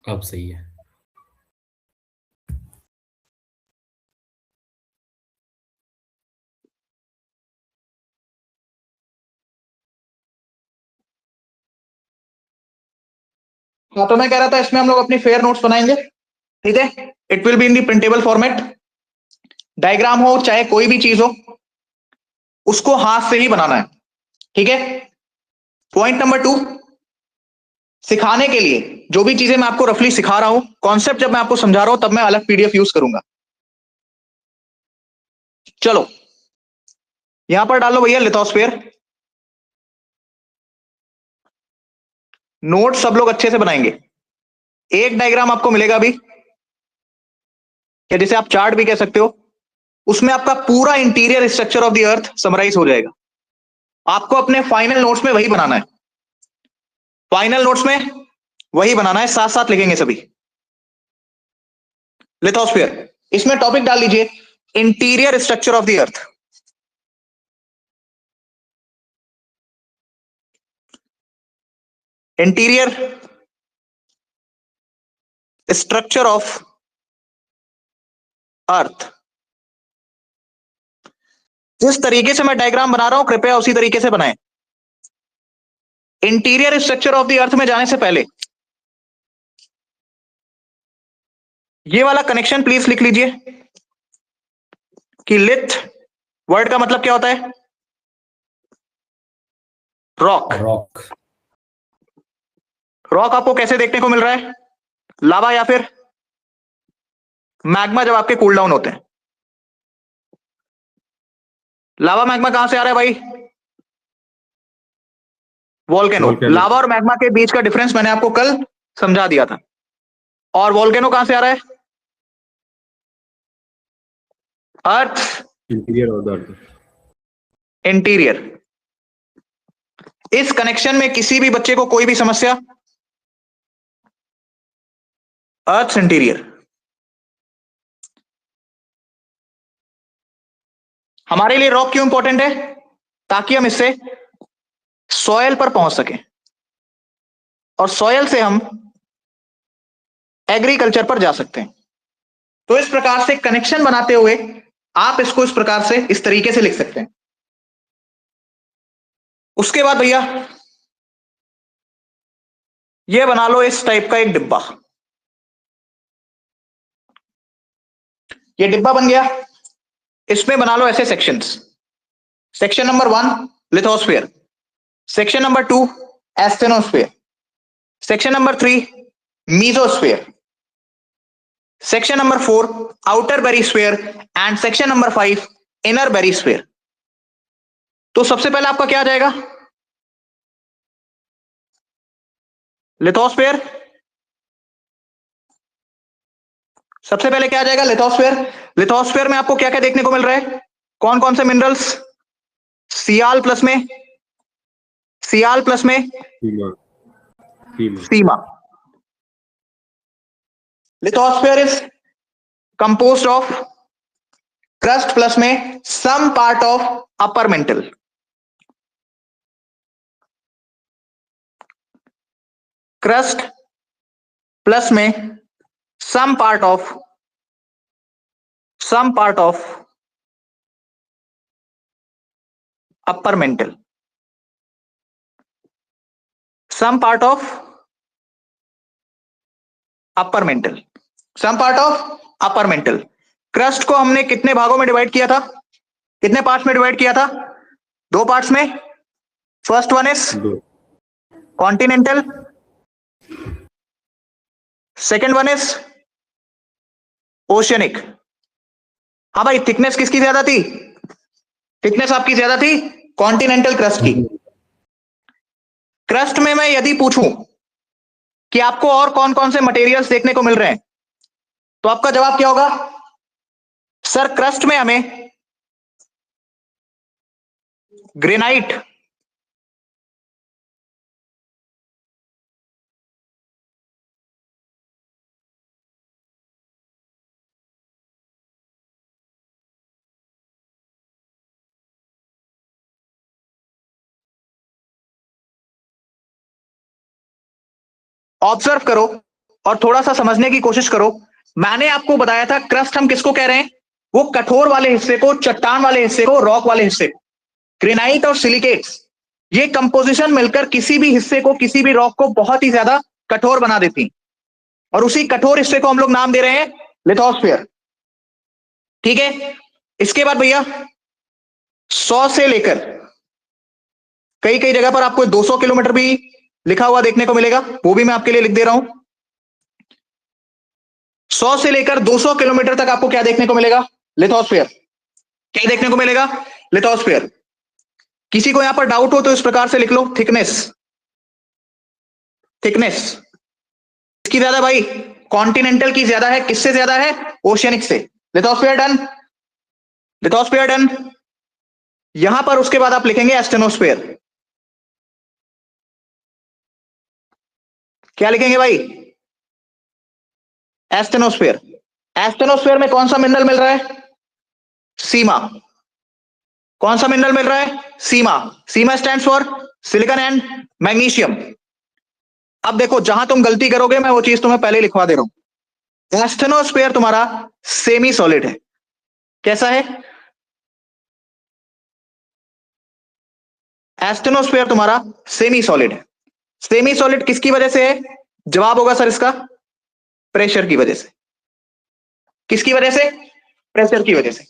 अब सही है। हाँ, तो मैं कह रहा था इसमें हम लोग अपनी फेयर नोट्स बनाएंगे। ठीक है, it will be in the printable format. Diagram हो चाहे कोई भी चीज हो, उसको हाथ से ही बनाना है। ठीक है। पॉइंट नंबर 2, सिखाने के लिए जो भी चीजें मैं आपको रफली सिखा रहा हूं, कॉन्सेप्ट जब मैं आपको समझा रहा हूं तब मैं अलग पीडीएफ यूज करूंगा। चलो, यहां पर डालो भैया लिथोस्फेयर। नोट सब लोग अच्छे से बनाएंगे। एक डायग्राम आपको मिलेगा अभी, या जिसे आप चार्ट भी कह सकते हो, उसमें आपका पूरा interior structure of the earth summarize हो जाएगा। आपको अपने फाइनल नोट्स में वही बनाना है। फाइनल नोट्स में वही बनाना है, साथ साथ लिखेंगे सभी। लिथोस्फियर, इसमें टॉपिक डाल लीजिए interior structure of the earth. Interior structure of earth. जिस तरीके से मैं डायग्राम बना रहा हूं कृपया उसी तरीके से बनाएं। इंटीरियर स्ट्रक्चर ऑफ द अर्थ में जाने से पहले ये वाला कनेक्शन प्लीज लिख लीजिए कि लिथ वर्ड का मतलब क्या होता है? रॉक। रॉक। रॉक आपको कैसे देखने को मिल रहा है? लावा या फिर मैग्मा जब आपके कूल डाउन होते हैं। लावा मैग्मा कहां से आ रहा है भाई? वॉल्केनो। वोल्केनो। लावा और मैग्मा के बीच का डिफरेंस मैंने आपको कल समझा दिया था। और वॉल्केनो कहां से आ रहा है? अर्थ interior of the earth. Interior. इस कनेक्शन में किसी भी बच्चे को कोई भी समस्या? अर्थ इंटीरियर। हमारे लिए रॉक क्यों इंपॉर्टेंट है? ताकि हम इससे सॉयल पर पहुंच सकें और सॉयल से हम एग्रीकल्चर पर जा सकते हैं। तो इस प्रकार से कनेक्शन बनाते हुए आप इसको इस प्रकार से इस तरीके से लिख सकते हैं। उसके बाद भैया ये बना लो इस टाइप का एक डिब्बा। ये डिब्बा बन गया। इसमें बना लो ऐसे sections. Section number 1 lithosphere, section number 2 asthenosphere, section number 3 mesosphere, section number 4 outer barysphere and section number 5 inner barysphere. तो सबसे पहले आपका क्या आ जाएगा? लिथोस्फियर। सबसे पहले क्या आ जाएगा? लिथोस्फियर। लिथोस्फियर में आपको क्या क्या देखने को मिल रहा है? कौन कौन से मिनरल्स? सियाल प्लस में, सियाल प्लस में sima. Sima. Sima. Lithosphere is composed of crust plus में some part of upper mantle. Crust plus में some part of upper mantle. Some part of upper mantle. Some part of upper mantle. Crust को हमने कितने भागों में divide किया था? कितने पार्ट्स में डिवाइड किया था? दो पार्ट्स में। फर्स्ट वन इज दो। Continental, second one is oceanic. हाँ भाई, थिकनेस किसकी ज्यादा थी? थिकनेस आपकी ज्यादा थी कॉन्टिनेंटल क्रस्ट की। क्रस्ट में मैं यदि पूछूं कि आपको और कौन कौन से मटेरियल्स देखने को मिल रहे हैं, तो आपका जवाब क्या होगा? सर क्रस्ट में हमें ग्रेनाइट, ऑब्जर्व करो और थोड़ा सा समझने की कोशिश करो। मैंने आपको बताया था क्रस्ट हम किसको कह रहे हैं, वो कठोर वाले हिस्से को, चट्टान वाले हिस्से को, रॉक वाले हिस्से को। ग्रेनाइट और सिलिकेट्स, ये कंपोजिशन मिलकर किसी भी हिस्से को, किसी भी रॉक को बहुत ही ज्यादा कठोर बना देती, और उसी कठोर हिस्से को हम लोग नाम दे रहे हैं लिथोस्फीयर। ठीक है, इसके बाद भैया 100 से लेकर कई कई जगह पर आपको 200 किलोमीटर भी लिखा हुआ देखने को मिलेगा, वो भी मैं आपके लिए लिख दे रहा हूं। 100 से लेकर 200 किलोमीटर तक आपको क्या देखने को मिलेगा, लिथोस्फीयर। क्या देखने को मिलेगा, लिथोस्फीयर। किसी को यहां पर डाउट हो तो इस प्रकार से लिख लो, थिकनेस। थिकनेस किसकी ज्यादा भाई, कॉन्टिनेंटल की ज्यादा है, किससे ज्यादा है, ओशियनिक से। Lithosphere done, lithosphere done. यहां पर उसके बाद आप लिखेंगे एस्टेनोस्फीयर। क्या लिखेंगे भाई, एस्टेनोस्फीयर। एस्टेनोस्फीयर में कौन सा मिनरल मिल रहा है, सीमा। कौन सा मिनरल मिल रहा है, sima. Sima stands for silicon and magnesium. अब देखो, जहां तुम गलती करोगे मैं वो चीज तुम्हें पहले लिखवा दे रहा हूं। एस्टेनोस्फीयर तुम्हारा सेमी सॉलिड है। कैसा है, एस्टेनोस्फीयर तुम्हारा सेमी सॉलिड है। सेमी सॉलिड किसकी वजह से है, जवाब होगा सर इसका प्रेशर की वजह से। किसकी वजह से, प्रेशर की वजह से।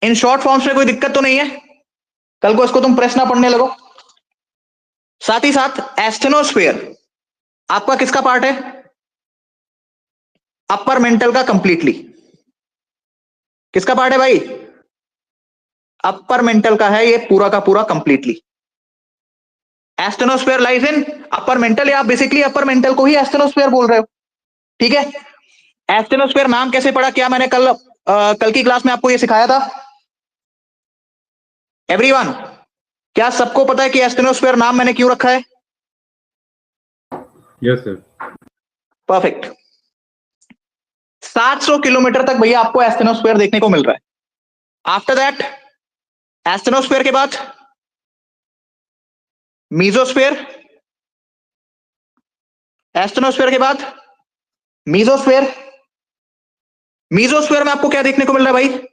इन शॉर्ट फॉर्म्स में कोई दिक्कत तो नहीं है, कल को इसको तुम प्रेस ना पढ़ने लगो। साथ ही साथ एस्टेनोस्फीयर आपका किसका पार्ट है, अपर मेंटल का कंप्लीटली। किसका पार्ट है भाई, अपर मेंटल का है ये पूरा का पूरा completely. एस्टेनोस्फीयर lies in upper mantle, या आप बेसिकली अपर मेंटल को ही एस्टेनोस्फीयर बोल रहे हो। ठीक है, एस्टेनोस्फीयर नाम कैसे पड़ा, क्या मैंने कल की क्लास में आपको ये सिखाया था एवरीवन? क्या सबको पता है कि एस्टेनोस्फीयर नाम मैंने क्यों रखा है? Yes sir. परफेक्ट। 700 किलोमीटर तक भैया आपको एस्टेनोस्फीयर देखने को मिल रहा है। आफ्टर दैट एस्टेनोस्फीयर के बाद मीजोस्फीयर, एस्टेनोस्फीयर के बाद मीजोस्फीयर। मीजोस्फीयर में आपको क्या देखने को मिल रहा है भाई,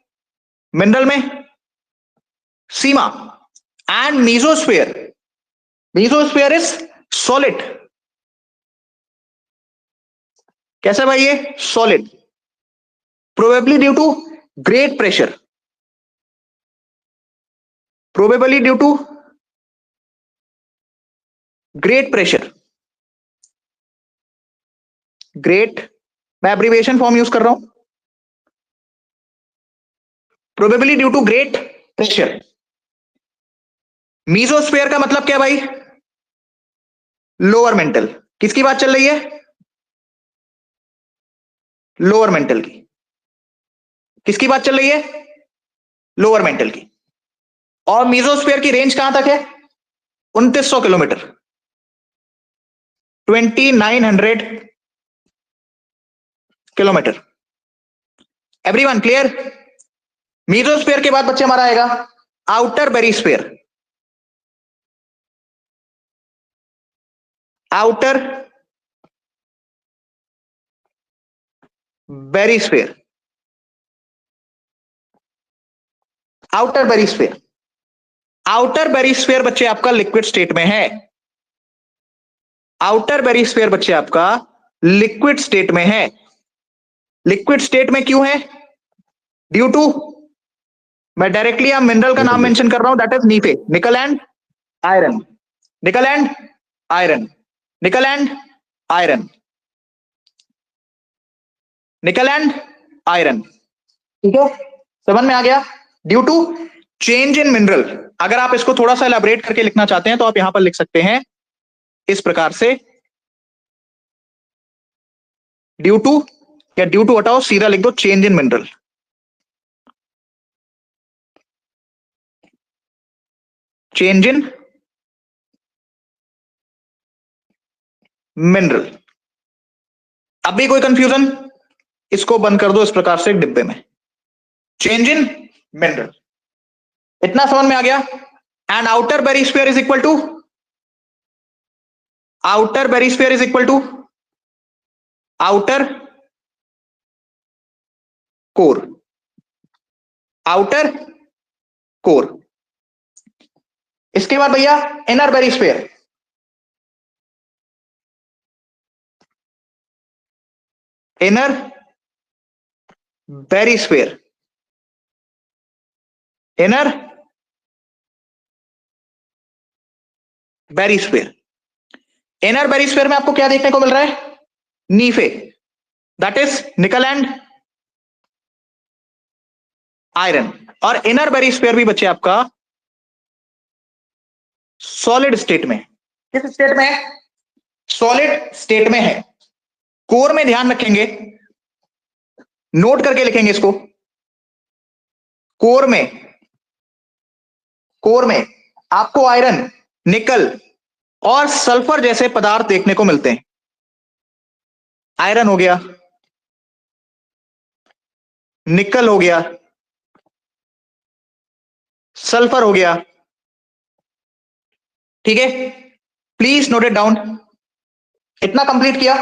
मिनरल में sima. And mesosphere, mesosphere is solid. कैसा भाई ये, solid. Probably due to great pressure, probably due to great pressure. Great, मैं एब्रिविएशन फॉर्म यूज कर रहा हूं, probably due to great pressure. Mesosphere का मतलब क्या भाई, लोअर मेंटल। किसकी बात चल रही है, लोअर मेंटल की। किसकी बात चल रही है, लोअर मेंटल की। और मीजोस्फीयर की रेंज कहां तक है, 2900 kilometre, 2900 kilometre. Everyone clear? Mesosphere के बाद बच्चे हमारा आएगा outer barysphere. Outer barysphere, outer barysphere. Outer barysphere बच्चे आपका लिक्विड स्टेट में है। आउटर बेरिस्फीयर बच्चे आपका लिक्विड स्टेट में है। लिक्विड स्टेट में क्यों है, ड्यू टू, मैं डायरेक्टली आप मिनरल का नाम मेंशन कर रहा हूं, that is nife, nickel and iron. Nickel and iron, nickel and iron, nickel and iron. ठीक है, समझ में आ गया? Due to change in mineral. अगर आप इसको थोड़ा सा एलाबरेट करके लिखना चाहते हैं तो आप यहां पर लिख सकते हैं इस प्रकार से, ड्यू टू, या ड्यू टू हटाओ, सीधा लिख दो change in mineral. Change in mineral. अब भी कोई कंफ्यूजन, इसको बंद कर दो इस प्रकार से डिब्बे में, चेंज इन मिनरल। इतना समझ में आ गया? And outer barysphere is equal to, outer barysphere is equal to outer core, outer core. इसके बाद भैया inner barysphere, inner barysphere, inner barysphere. Inner barysphere में आपको क्या देखने को मिल रहा है? Nife, that is nickel and iron. और इनर बेरिस्फीयर भी बच्चे आपका सॉलिड स्टेट में। किस स्टेट में है? सॉलिड स्टेट में है। कोर में ध्यान रखेंगे, नोट करके लिखेंगे इसको। कोर में, कोर में आपको आयरन, निकल और सल्फर जैसे पदार्थ देखने को मिलते हैं। आयरन हो गया, निकल हो गया, सल्फर हो गया। ठीक है, प्लीज नोट इट डाउन। इतना कंप्लीट किया?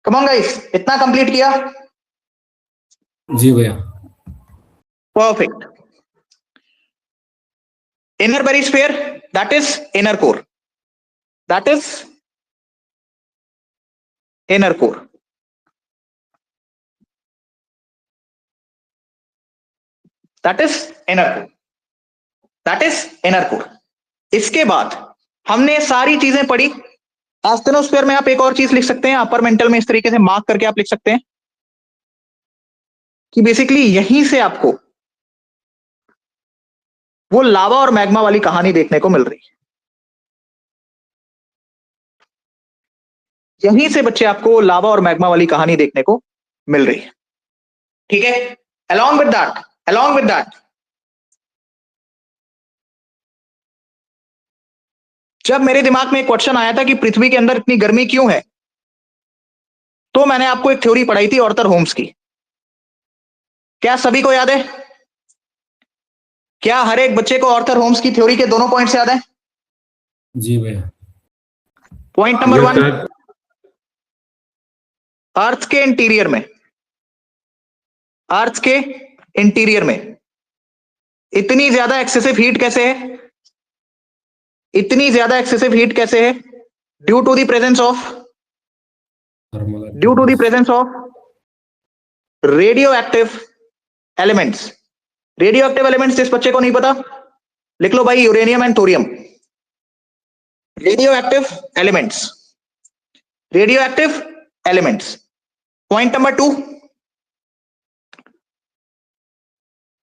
कम ऑन गाइस, इतना कंप्लीट किया? जी भैया। Perfect. Inner barysphere, that is inner core, that is inner core. That is inner core, that is inner core. इसके बाद हमने सारी चीजें पढ़ी। एस्टेनोस्फीयर में आप एक और चीज लिख सकते हैं, अपर मेंटल में इस तरीके से मार्क करके आप लिख सकते हैं कि बेसिकली यहीं से आपको वो लावा और मैग्मा वाली कहानी देखने को मिल रही है। यहीं से बच्चे आपको लावा और मैग्मा वाली कहानी देखने को मिल रही है। ठीक है, along with that, along with that, जब मेरे दिमाग में एक क्वेश्चन आया था कि पृथ्वी के अंदर इतनी गर्मी क्यों है, तो मैंने आपको एक थ्योरी पढ़ाई थी ऑर्थर होम्स की। क्या सभी को याद है? क्या हर एक बच्चे को ऑर्थर होम्स की थ्योरी के दोनों पॉइंट्स याद है? जी भैया। Point number Yes, 1, sir. अर्थ के इंटीरियर में, अर्थ के इंटीरियर में इतनी ज्यादा एक्सेसिव हीट कैसे है? इतनी ज्यादा एक्सेसिव हीट कैसे है? Due to the presence of, Thermal due to the activities. Presence of radio active elements. Radio active elements जिस बच्चे को नहीं पता, लिख लो भाई, uranium and thorium. Radio active elements, radio active elements. Point number 2,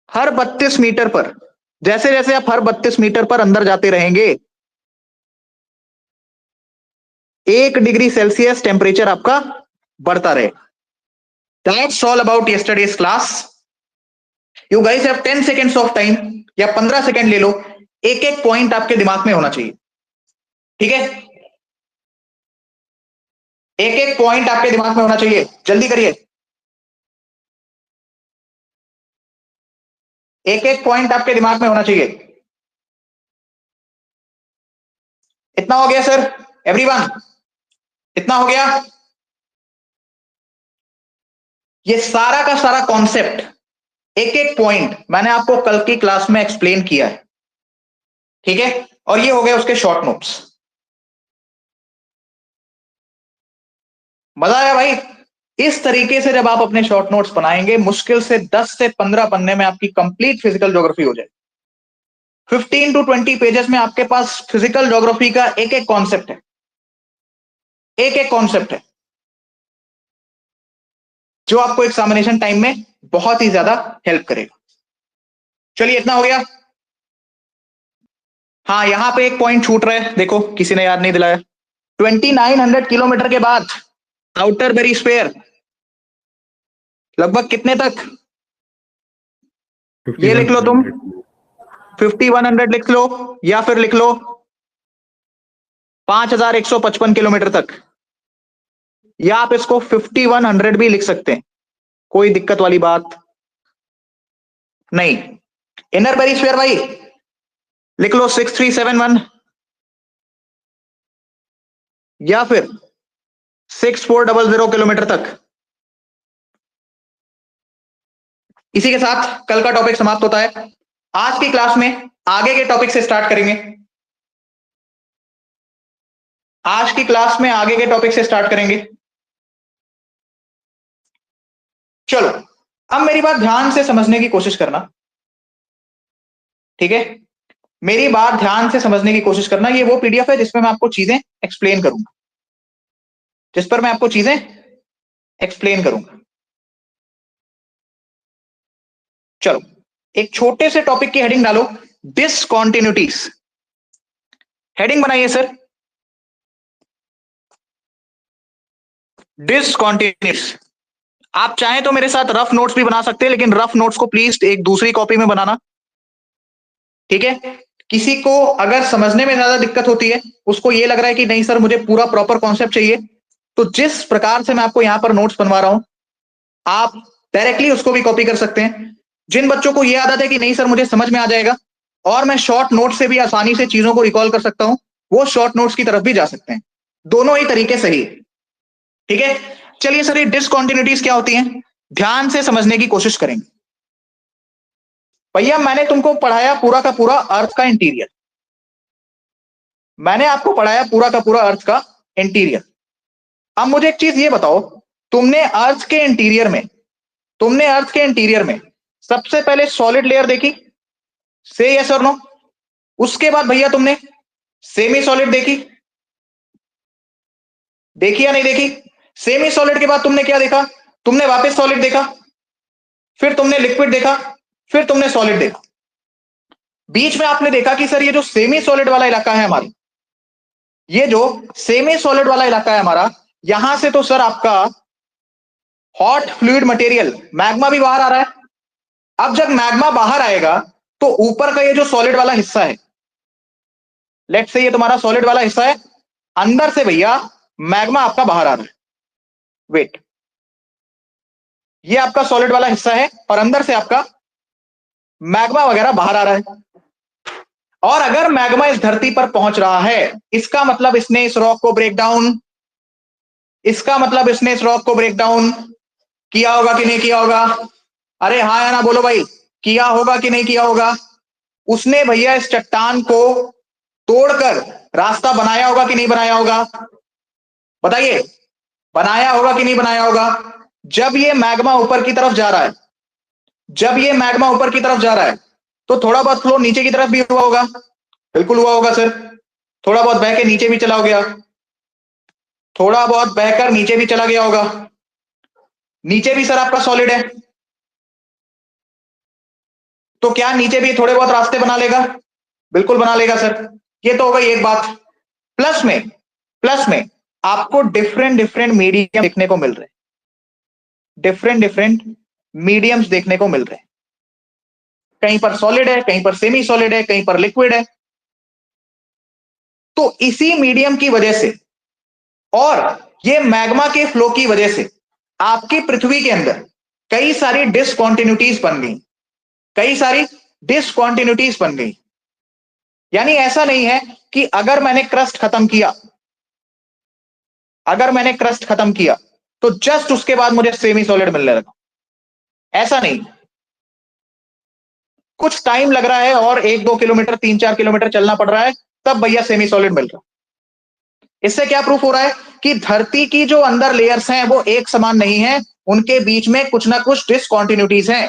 हर 32 मीटर पर, जैसे जैसे आप हर 32 मीटर पर अंदर जाते रहेंगे, 1 डिग्री सेल्सियस टेम्परेचर आपका बढ़ता रहेगा। That's all about yesterday's class. You guys have 10 seconds of time, या 15 सेकेंड ले लो, एक एक पॉइंट आपके दिमाग में होना चाहिए। ठीक है, एक एक पॉइंट आपके दिमाग में होना चाहिए, जल्दी करिए। एक एक पॉइंट आपके दिमाग में होना चाहिए। इतना हो गया सर एवरीवन? इतना हो गया? ये सारा का सारा कॉन्सेप्ट, एक एक पॉइंट मैंने आपको कल की क्लास में एक्सप्लेन किया है। ठीक है, और ये हो गए उसके शॉर्ट नोट्स। मजा आया भाई? इस तरीके से जब आप अपने शॉर्ट नोट्स बनाएंगे, मुश्किल से 10 से 15 पन्ने में आपकी कंप्लीट फिजिकल ज्योग्राफी हो जाएगी। 15 to 20 पेजेस में आपके पास फिजिकल ज्योग्राफी का एक एक कॉन्सेप्ट है, एक एक कॉन्सेप्ट है, जो आपको एग्जामिनेशन टाइम में बहुत ही ज्यादा हेल्प करेगा। चलिए, इतना हो गया। हाँ, यहां पे एक पॉइंट छूट रहा है, देखो किसी ने याद नहीं दिलाया। 2900 किलोमीटर के बाद आउटर बेरिस्फीयर लगभग कितने तक? ये लिख लो तुम, 5100 लिख लो, या फिर लिख लो 5155 किलोमीटर तक, या आप इसको 5100 भी लिख सकते हैं, कोई दिक्कत वाली बात नहीं। इनर बेरिस्फीयर भाई लिख लो 6371, या फिर 6400 किलोमीटर तक। इसी के साथ कल का टॉपिक समाप्त होता है। आज की क्लास में आगे के टॉपिक से स्टार्ट करेंगे। आज की क्लास में आगे के टॉपिक से स्टार्ट करेंगे। चलो, अब मेरी बात ध्यान से समझने की कोशिश करना, ठीक है? मेरी बात ध्यान से समझने की कोशिश करना। ये वो पीडीएफ है जिसमें मैं आपको चीजें एक्सप्लेन करूंगा, जिस पर मैं आपको चीजें एक्सप्लेन करूंगा। चलो, एक छोटे से टॉपिक की हेडिंग डालो, डिसकॉन्टिन्यूटीज। हेडिंग बनाइए सर, डिसकॉन्टिन्यूटीज। आप चाहें तो मेरे साथ रफ नोट्स भी बना सकते हैं, लेकिन रफ नोट्स को प्लीज एक दूसरी कॉपी में बनाना, ठीक है? किसी को अगर समझने में ज्यादा दिक्कत होती है, उसको ये लग रहा है कि नहीं सर मुझे पूरा प्रॉपर कॉन्सेप्ट चाहिए, तो जिस प्रकार से मैं आपको यहां पर नोट्स बनवा रहा हूं, आप डायरेक्टली उसको भी कॉपी कर सकते हैं। जिन बच्चों को यह आदत है कि नहीं सर मुझे समझ में आ जाएगा और मैं शॉर्ट नोट से भी आसानी से चीजों को रिकॉल कर सकता हूं, वो शॉर्ट नोट्स की तरफ भी जा सकते हैं। दोनों ही तरीके सही, ठीक है? चलिए सर, ये डिसकॉन्टिन्यूटीज क्या होती हैं, ध्यान से समझने की कोशिश करेंगे। भैया मैंने तुमको पढ़ाया पूरा का पूरा अर्थ का इंटीरियर, मैंने आपको पढ़ाया पूरा का पूरा अर्थ का इंटीरियर। अब मुझे एक चीज ये बताओ, तुमने अर्थ के इंटीरियर में, तुमने अर्थ के इंटीरियर में सबसे पहले सॉलिड लेयर देखी? से यस और नो? उसके बाद भैया तुमने सेमी सॉलिड देखी? देखी या नहीं देखी? सेमी सॉलिड के बाद तुमने क्या देखा? तुमने वापस सॉलिड देखा, फिर तुमने लिक्विड देखा, फिर तुमने सॉलिड देखा। बीच में आपने देखा कि सर ये जो सेमी सॉलिड वाला इलाका है हमारा, ये जो सेमी सॉलिड वाला इलाका है हमारा, यहां से तो सर आपका हॉट फ्लूइड मटेरियल मैग्मा भी बाहर आ रहा है। अब जब मैग्मा बाहर आएगा तो ऊपर का ये जो सॉलिड वाला हिस्सा है, लेट्स से ये तुम्हारा सॉलिड वाला हिस्सा है, अंदर से भैया मैग्मा आपका बाहर आ रहा है। वेट, ये आपका सॉलिड वाला हिस्सा है और अंदर से आपका मैग्मा वगैरह बाहर आ रहा है। और अगर मैग्मा इस धरती पर पहुंच रहा है, इसका मतलब इसने इस रॉक को ब्रेक डाउन, इसका मतलब इसने इस रॉक को ब्रेक डाउन किया होगा कि नहीं किया होगा? अरे हाँ या ना बोलो भाई, किया होगा कि नहीं किया होगा? उसने भैया इस चट्टान को तोड़कर रास्ता बनाया होगा कि नहीं बनाया होगा? बताइए, बनाया होगा कि नहीं बनाया होगा? जब ये मैग्मा ऊपर की तरफ जा रहा है, जब ये मैग्मा ऊपर की तरफ जा रहा है, तो थोड़ा बहुत फ्लो नीचे की तरफ भी हुआ होगा। बिल्कुल हुआ होगा सर, थोड़ा बहुत बह के नीचे भी चला गया, थोड़ा बहुत बहकर नीचे भी चला गया होगा। नीचे भी सर आपका सॉलिड है, तो क्या नीचे भी थोड़े बहुत रास्ते बना लेगा? बिल्कुल बना लेगा सर। ये तो हो गई एक बात। प्लस में, प्लस में आपको डिफरेंट डिफरेंट मीडियम देखने को मिल रहे हैं, डिफरेंट डिफरेंट मीडियम्स देखने को मिल रहे हैं। कहीं पर सॉलिड है, कहीं पर सेमी सॉलिड है, कहीं पर लिक्विड है। तो इसी मीडियम की वजह से और ये मैग्मा के फ्लो की वजह से आपकी पृथ्वी के अंदर कई सारी डिसकॉन्टिन्यूटीज बन गई, कई सारी डिसकॉन्टिन्यूटीज बन गई। यानी ऐसा नहीं है कि अगर मैंने क्रस्ट खत्म किया, अगर मैंने क्रस्ट खत्म किया तो जस्ट उसके बाद मुझे सेमी सॉलिड मिलने लगा, ऐसा नहीं। कुछ टाइम लग रहा है और 1-2 किलोमीटर 3-4 किलोमीटर चलना पड़ रहा है, तब भैया सेमी सॉलिड मिल रहा है। इससे क्या प्रूफ हो रहा है कि धरती की जो अंदर लेयर्स हैं वो एक समान नहीं है, उनके बीच में कुछ ना कुछ डिसकॉन्टिन्यूटीज हैं।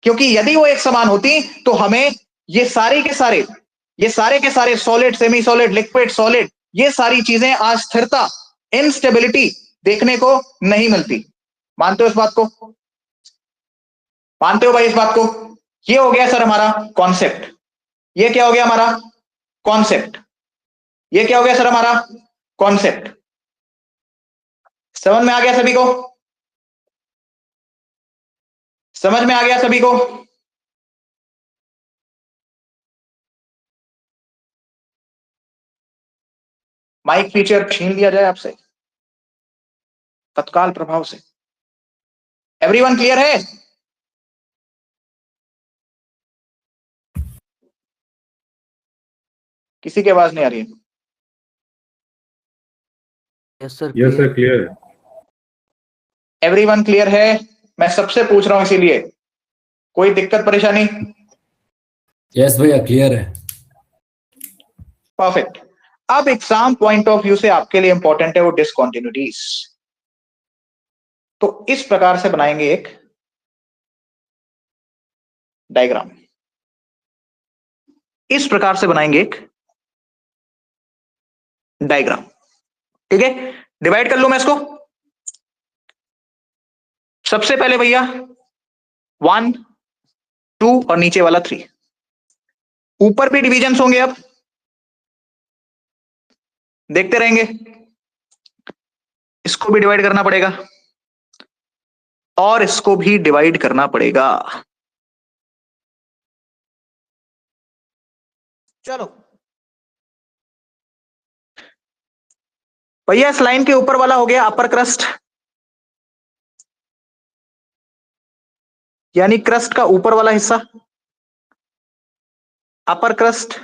क्योंकि यदि वो एक समान होती तो हमें ये सारे के सारे, ये सारे के सारे solid, semi solid, liquid, solid, ये सारी चीजें आज स्थिरता, इनस्टेबिलिटी देखने को नहीं मिलती। मानते हो इस बात को? मानते हो भाई इस बात को? ये हो गया सर हमारा कॉन्सेप्ट। ये क्या हो गया हमारा कॉन्सेप्ट? ये क्या हो गया सर हमारा कॉन्सेप्ट? समझ में आ गया सभी को? समझ में आ गया सभी को? माइक फीचर छीन लिया जाए आपसे तत्काल प्रभाव से। एवरीवन क्लियर है? किसी की आवाज नहीं आ रही है। Yes sir yes sir clear. Everyone clear है? मैं सबसे पूछ रहा हूं इसीलिए, कोई दिक्कत परेशानी? यस भैया क्लियर है। परफेक्ट। अब एग्जाम पॉइंट ऑफ व्यू से आपके लिए इंपॉर्टेंट है वो डिसकंटिन्यूटीज। तो इस प्रकार से बनाएंगे एक डायग्राम, इस प्रकार से बनाएंगे एक डायग्राम। ठीक है, डिवाइड कर लूं मैं इसको। सबसे पहले भैया 1 2 और नीचे वाला 3, ऊपर भी डिविजन्स होंगे, अब देखते रहेंगे। इसको भी डिवाइड करना पड़ेगा और इसको भी डिवाइड करना पड़ेगा। चलो भैया, इस लाइन के ऊपर वाला हो गया अपर क्रस्ट, यानी क्रस्ट का ऊपर वाला हिस्सा अपर क्रस्ट।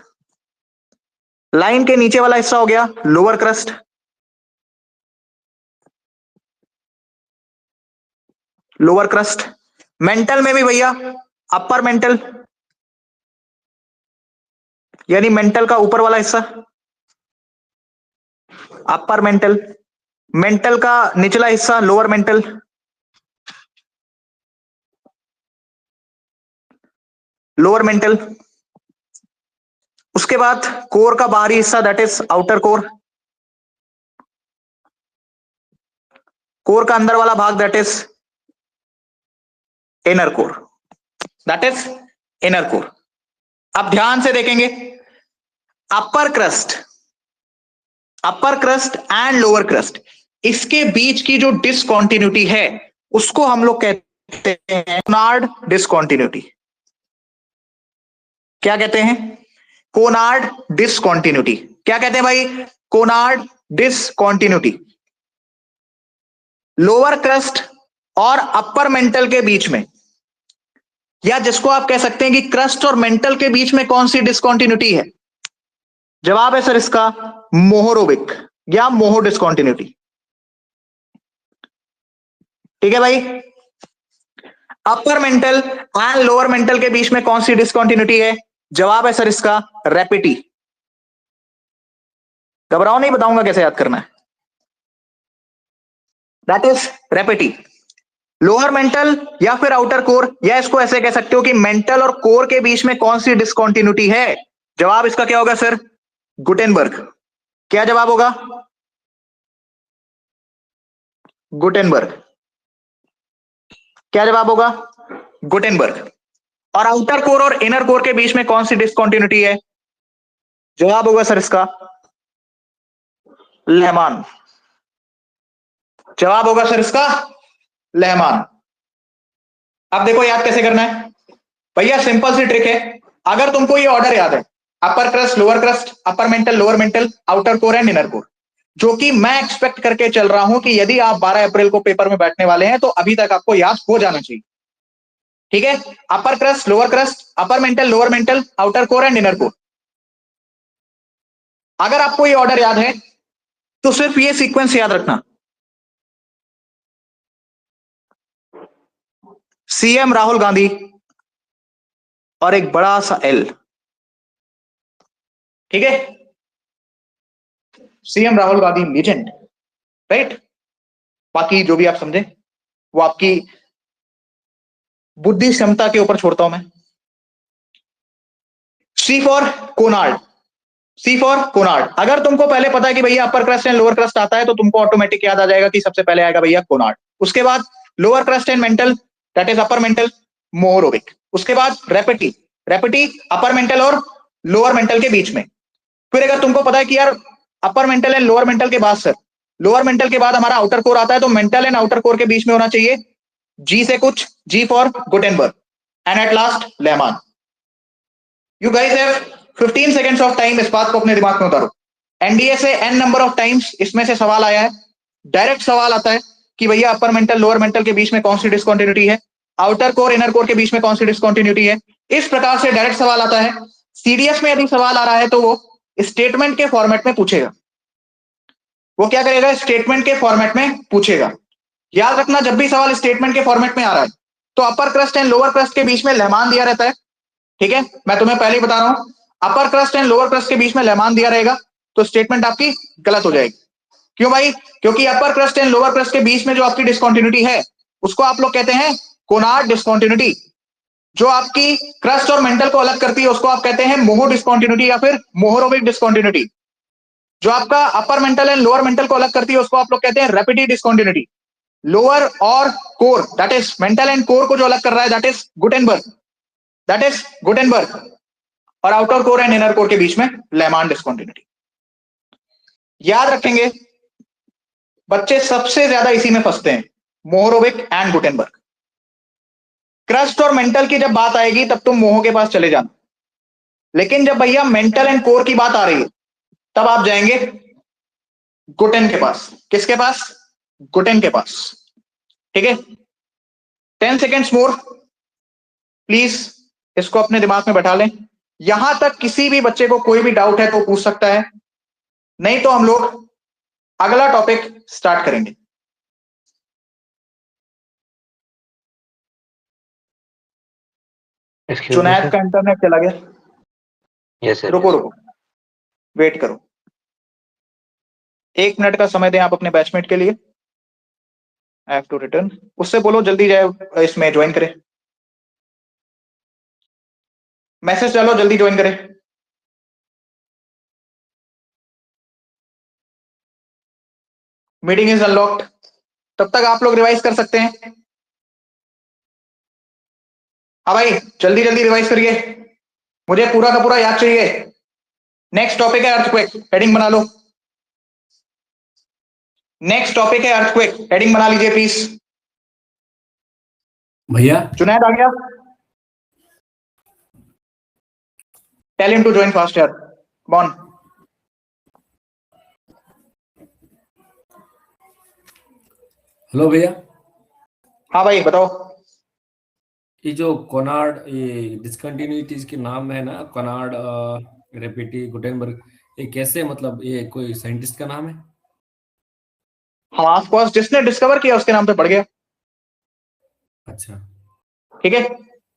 लाइन के नीचे वाला हिस्सा हो गया lower crust. Lower crust mantle में भी भैया अपर मेंटल, यानी मेंटल का ऊपर वाला हिस्सा अपर मेंटल। मेंटल का निचला हिस्सा लोअर मेंटल। Lower mental. उसके बाद कोर का बाहरी हिस्सा that is outer core. Core का अंदर वाला भाग that is inner core, that is inner core. अब ध्यान से देखेंगे, अपर क्रस्ट एंड लोअर क्रस्ट, इसके बीच की जो डिसकंटिन्यूटी है उसको हम लोग कहते हैं कोनार्ड डिसकंटिन्यूटी। क्या कहते हैं? Konrad discontinuity. क्या कहते हैं भाई? Konrad discontinuity. लोअर क्रस्ट और अपर मेंटल के बीच में, या जिसको आप कह सकते हैं कि क्रस्ट और मेंटल के बीच में कौन सी डिसकंटिन्यूटी है? जवाब है सर इसका मोहोरोबिक या मोहो डिसकंटिन्यूटी। ठीक है भाई, upper mantle and lower mantle के बीच में कौन सी डिसकंटिन्यूटी है? जवाब है सर इसका रैपिटी। घबराओ नहीं, बताऊंगा कैसे याद करना है। That is Repetti. Lower mantle या फिर आउटर कोर, या इसको ऐसे कह सकते हो कि मेंटल और कोर के बीच में कौन सी डिसकंटिन्यूटी है? जवाब इसका क्या होगा सर? गुटेनबर्ग। क्या जवाब होगा? गुटेनबर्ग। क्या जवाब होगा? गुटेनबर्ग। और आउटर कोर और इनर कोर के बीच में कौन सी डिसकंटिन्यूटी है? जवाब होगा सर इसका लेहमान। जवाब होगा सर इसका लेहमान। अब देखो याद कैसे करना है भैया, सिंपल सी ट्रिक है। अगर तुमको ये ऑर्डर याद है, upper crust lower crust, upper mantle lower mantle, outer core and inner core, जो कि मैं एक्सपेक्ट करके चल रहा हूं कि यदि आप 12 अप्रैल को पेपर में बैठने वाले हैं तो अभी तक आपको याद हो जाना चाहिए। ठीक है, upper crust lower crust, upper mantle lower mantle, outer core and inner core. अगर आपको ये ऑर्डर याद है तो सिर्फ ये सीक्वेंस याद रखना, सीएम राहुल गांधी और एक बड़ा सा एल। ठीक है, CM Rahul Gandhi legend, right. बाकी जो भी आप समझे वो आपकी बुद्धि क्षमता के ऊपर छोड़ता हूं मैं। C for Conrad. C for Conrad. अगर तुमको पहले पता है कि भैया upper crust and lower crust आता है तो तुमको ऑटोमेटिक याद आ जाएगा कि सबसे पहले आएगा भैया कोनार्ड। उसके बाद lower crust and mantle that is upper mantle Mohorovicic. उसके बाद रैपिटी। रैपिटी अपर मेंटल और लोअर मेंटल के बीच में। फिर अगर तुमको पता है कि यार upper mantle and lower mantle के बाद सर लोअर मेंटल के बाद हमारा आउटर कोर आता है, तो मेंटल एंड आउटर कोर के बीच में होना चाहिए जी से कुछ, G for Gutenberg and at last Lehmann. You guys have 15 seconds of time इस बात को अपने दिमाग में उतारो। एनडीए से एन नंबर ऑफ टाइम्स इसमें से सवाल आया है। डायरेक्ट सवाल आता है कि भैया अपर मेंटल लोअर मेंटल के बीच में कौन सी डिसकंटिन्यूटी है, आउटर कोर इनर कोर के बीच में कौन सी डिसकंटिन्यूटी है। इस प्रकार से डायरेक्ट सवाल आता है। सीडीएस में यदि सवाल आ रहा है तो वो स्टेटमेंट के फॉर्मेट में पूछेगा। वो क्या करेगा, स्टेटमेंट के फॉर्मेट में पूछेगा। याद रखना, जब भी सवाल स्टेटमेंट के फॉर्मेट में आ रहा है तो अपर क्रस्ट एंड लोअर क्रस्ट के बीच में लहमान दिया रहता है। ठीक है, मैं तुम्हें पहले ही बता रहा हूं, अपर क्रस्ट एंड लोअर क्रस्ट के बीच में लहमान दिया रहेगा तो स्टेटमेंट आपकी गलत हो जाएगी। क्यों भाई? क्योंकि अपर क्रस्ट एंड लोअर क्रस्ट के बीच में जो आपकी डिस्कंटिन्यूटी है उसको आप लोग कहते हैं कोनार्ड डिस्कंटिन्यूटी। जो आपकी क्रस्ट और मेंटल को अलग करती है उसको आप कहते हैं मोहो डिस्कंटिन्यूटी या फिर मोहोरोविक डिस्कंटिन्यूटी। जो आपका upper mantle and lower mental को अलग करती है उसको आप लोग कहते हैं रैपिड डिस्कंटिन्यूटी। लोअर और core, that is mental and core को जो अलग कर रहा है दैट इज गुटेनबर्ग। और outer core and inner core के बीच में लेमान डिस्कंटिन्यूटी। याद रखेंगे, बच्चे सबसे ज्यादा इसी में फंसते हैं, मोहोरोविक एंड गुटेनबर्ग। क्रस्ट और मेंटल की जब बात आएगी तब तुम मोहो के पास चले जाना, लेकिन जब भैया मेंटल एंड कोर की बात आ रही है तब आप जाएंगे गुटेन के पास। किसके पास? गुटेन के पास। ठीक है, 10 सेकेंड्स मोर प्लीज, इसको अपने दिमाग में बैठा लें। यहां तक किसी भी बच्चे को कोई भी डाउट है तो पूछ सकता है, नहीं तो हम लोग अगला टॉपिक स्टार्ट करेंगे। जुनैद का इंटरनेट चला गया। Yes sir. रुको रुको, वेट करो, 1 मिनट का समय दें आप अपने बैचमेट के लिए। आई हैव टू रिटर्न, उससे बोलो जल्दी जाए, इसमें ज्वाइन करे, मैसेज डालो जल्दी ज्वाइन करे। Meeting is unlocked. तब तक आप लोग रिवाइज कर सकते हैं। हाँ भाई, जल्दी जल्दी रिवाइज करिए, मुझे पूरा का पूरा याद चाहिए। नेक्स्ट टॉपिक है अर्थक्वेक, हेडिंग बना लो। नेक्स्ट टॉपिक है अर्थक्वेक, हेडिंग बना लीजिए प्लीज। भैया जुनैद आ गया? Tell him to join fast यार, कम ऑन। हेलो भैया, हाँ भाई बताओ। ये जो कोनार्ड, ये डिस्कंटिन्यूटीज के नाम है ना, कोनार्ड, रेपिटी, गुटेनबर्ग, ये कैसे, मतलब ये कोई साइंटिस्ट का नाम है? हाँ, ऑफ कोर्स, जिसने डिस्कवर किया उसके नाम पे पड़ गया। अच्छा, ठीक है,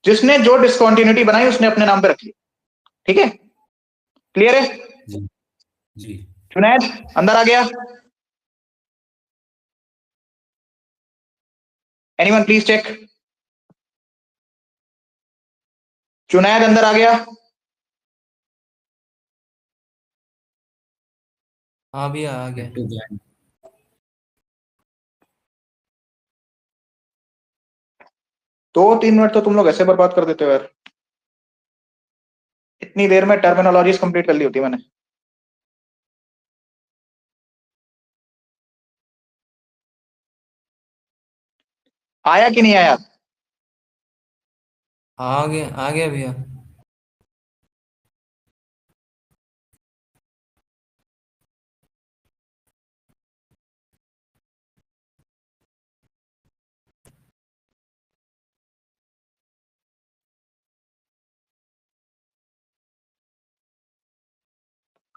जिसने जो डिस्कंटिन्यूटी बनाई उसने अपने नाम पे रख ली। ठीक है, क्लियर है? जी जी। जुनैद अंदर आ गया? Anyone please check. जुनैद अंदर आ गया? हाँ भैया आ गया। to join. दो 3 मिनट तो तुम लोग ऐसे बर्बाद कर देते हो यार, इतनी देर में टर्मिनोलॉजीज कंप्लीट कर ली होती मैंने। आया कि नहीं आया? आ गया भैया।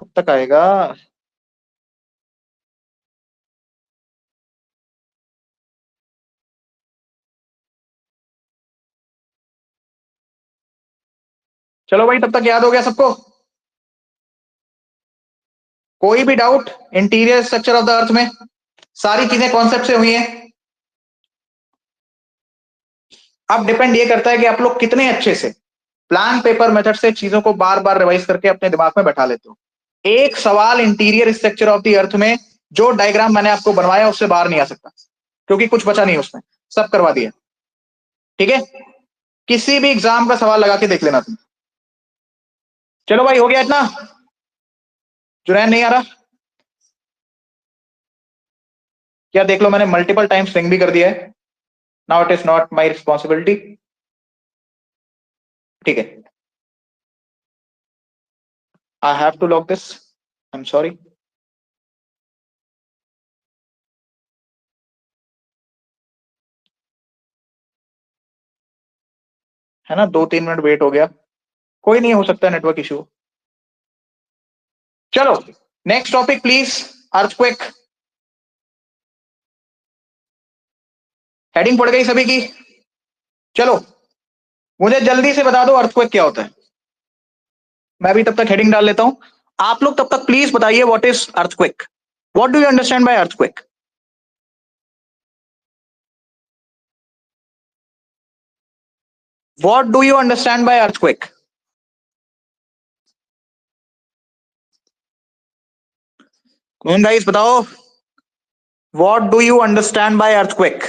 कब तक आएगा? चलो भाई, तब तक याद हो गया सबको? कोई भी doubt interior structure of the अर्थ में? सारी चीजें कॉन्सेप्ट से हुई हैं। अब डिपेंड ये करता है कि आप लोग कितने अच्छे से प्लान पेपर मेथड से चीजों को बार बार रिवाइज करके अपने दिमाग में बैठा लेते हो। एक सवाल इंटीरियर स्ट्रक्चर ऑफ द अर्थ में जो डायग्राम मैंने आपको बनवाया उससे बाहर नहीं आ सकता, क्योंकि कुछ बचा नहीं उसमें, सब करवा दिया। ठीक है, किसी भी एग्जाम का सवाल लगा के देख लेना तुम। चलो भाई, हो गया इतना? जुनैन नहीं आ रहा क्या? देख लो, मैंने मल्टीपल टाइम स्विंग भी कर दिया है। Now it is not my responsibility. ठीक है, I have to lock this, I am sorry. है ना, 2-3 मिनट वेट हो गया, कोई नहीं, हो सकता है नेटवर्क इशू। चलो next topic please, earthquake. Heading पड़ गई सभी की? चलो मुझे जल्दी से बता दो अर्थक्वेक क्या होता है। मैं भी तब तक हेडिंग डाल लेता हूं। आप लोग तब तक प्लीज बताइए what is earthquake, what do you understand by earthquake? What do you understand by earthquake? कौन गाइस बताओ, what do you understand by earthquake?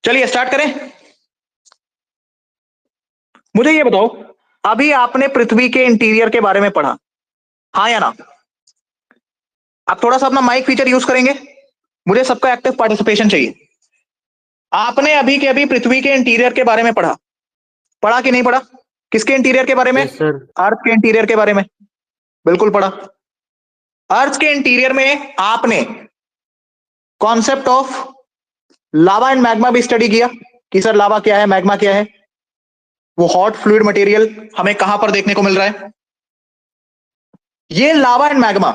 चलिए स्टार्ट करें। मुझे ये बताओ, अभी आपने पृथ्वी के इंटीरियर के बारे में पढ़ा, हाँ या ना? आप थोड़ा सा अपना माइक फीचर यूज करेंगे, मुझे सबका एक्टिव पार्टिसिपेशन चाहिए। आपने अभी के अभी पृथ्वी के इंटीरियर के बारे में पढ़ा, पढ़ा कि नहीं पढ़ा? किसके इंटीरियर के बारे में? Yes sir. अर्थ के इंटीरियर के बारे में, बिल्कुल पढ़ा। अर्थ के इंटीरियर में आपने concept of lava and magma भी स्टडी किया कि सर लावा क्या है, मैग्मा क्या है, वो हॉट फ्लूइड मटेरियल हमें कहां पर देखने को मिल रहा है। ये लावा एंड मैग्मा,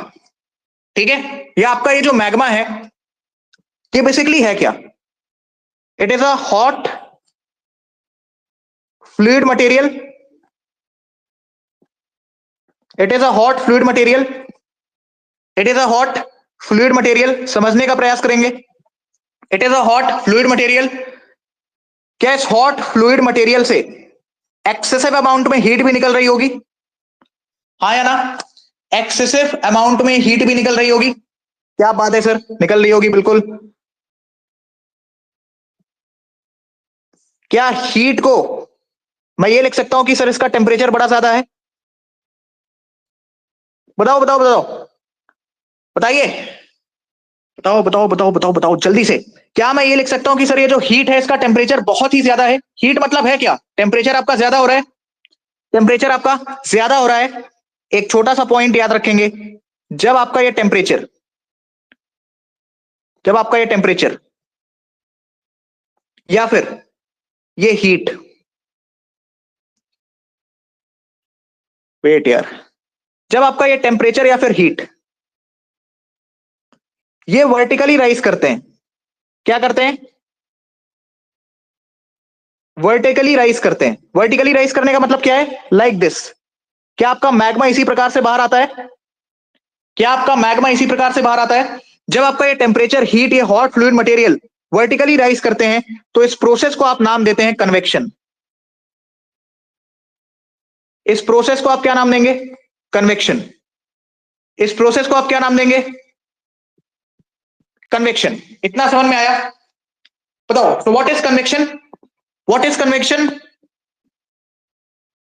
ठीक है, ये आपका ये जो मैग्मा है ये बेसिकली है क्या? It is a hot fluid material, it is a hot fluid material, it is a hot fluid material. समझने का प्रयास करेंगे, it is a hot fluid material. क्या इस हॉट फ्लूइड मटेरियल से एक्सेसिव अमाउंट में हीट भी निकल रही होगी, हाँ या ना? एक्सेसिव अमाउंट में हीट भी निकल रही होगी। क्या बात है सर, निकल रही होगी बिल्कुल। क्या हीट को मैं ये लिख सकता हूं कि सर इसका टेम्परेचर बड़ा ज्यादा है? बताओ बताओ बताओ बताइए, बताओ बताओ बताओ बताओ बताओ जल्दी से। क्या मैं ये लिख सकता हूं कि सर ये जो हीट है इसका टेम्परेचर बहुत ही ज्यादा है? हीट मतलब है क्या? टेम्परेचर आपका ज्यादा हो रहा है, टेम्परेचर आपका ज्यादा हो रहा है। एक छोटा सा पॉइंट याद रखेंगे, जब आपका ये टेम्परेचर, जब आपका ये टेम्परेचर या फिर ये हीट, वेट यार, जब आपका ये टेम्परेचर या फिर हीट ये वर्टिकली राइज करते हैं, क्या करते हैं? वर्टिकली राइज करते हैं। वर्टिकली राइज करने का मतलब क्या है? Like this. क्या आपका मैग्मा इसी प्रकार से बाहर आता है? क्या आपका मैग्मा इसी प्रकार से बाहर आता है? जब आपका ये टेम्परेचर, हीट, ये hot fluid material vertically rise करते हैं तो इस प्रोसेस को आप नाम देते हैं कन्वेक्शन। इस प्रोसेस को आप क्या नाम देंगे? कन्वेक्शन। इस प्रोसेस को आप क्या नाम देंगे? कन्वेक्शन। इतना समझ में आया? बताओ, तो what is convection? What is convection?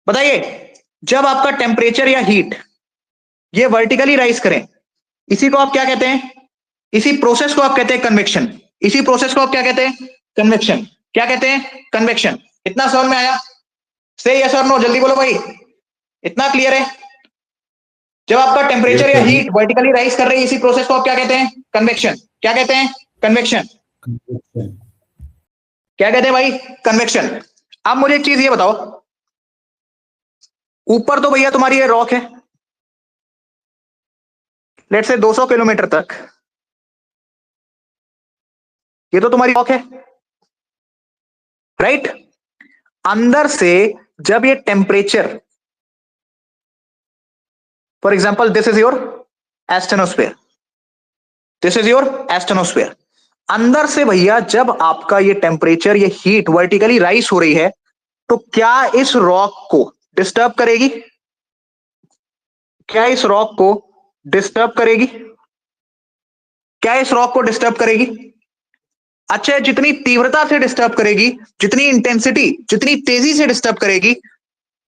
बताइए। जब आपका टेम्परेचर या हीट ये वर्टिकली राइज करें, इसी को आप क्या कहते हैं? इसी प्रोसेस को आप कहते हैं कन्वेक्शन। इसी प्रोसेस को आप क्या कहते हैं? कन्वेक्शन। क्या कहते हैं? कन्वेक्शन। इतना समझ में आया? से यस और नो, जल्दी बोलो भाई, इतना क्लियर है? जब आपका टेम्परेचर Yes, या sir. हीट वर्टिकली राइज कर रही है, इसी प्रोसेस को आप क्या कहते हैं? कन्वेक्शन। क्या कहते हैं? कन्वेक्शन। क्या कहते हैं भाई? कन्वेक्शन। अब मुझे एक चीज ये बताओ, ऊपर तो भैया तुम्हारी ये रॉक है, लेट से 200 किलोमीटर तक, ये तो तुम्हारी रॉक है, राइट? अंदर से जब ये temperature, for example this is your asthenosphere, this is your asthenosphere, अंदर से भैया जब आपका ये टेम्परेचर, ये हीट वर्टिकली राइज हो रही है, तो क्या इस रॉक को डिस्टर्ब करेगी? क्या इस रॉक को डिस्टर्ब करेगी? क्या इस रॉक को डिस्टर्ब करेगी? अच्छा, जितनी तीव्रता से डिस्टर्ब करेगी, जितनी इंटेंसिटी, जितनी तेजी से डिस्टर्ब करेगी,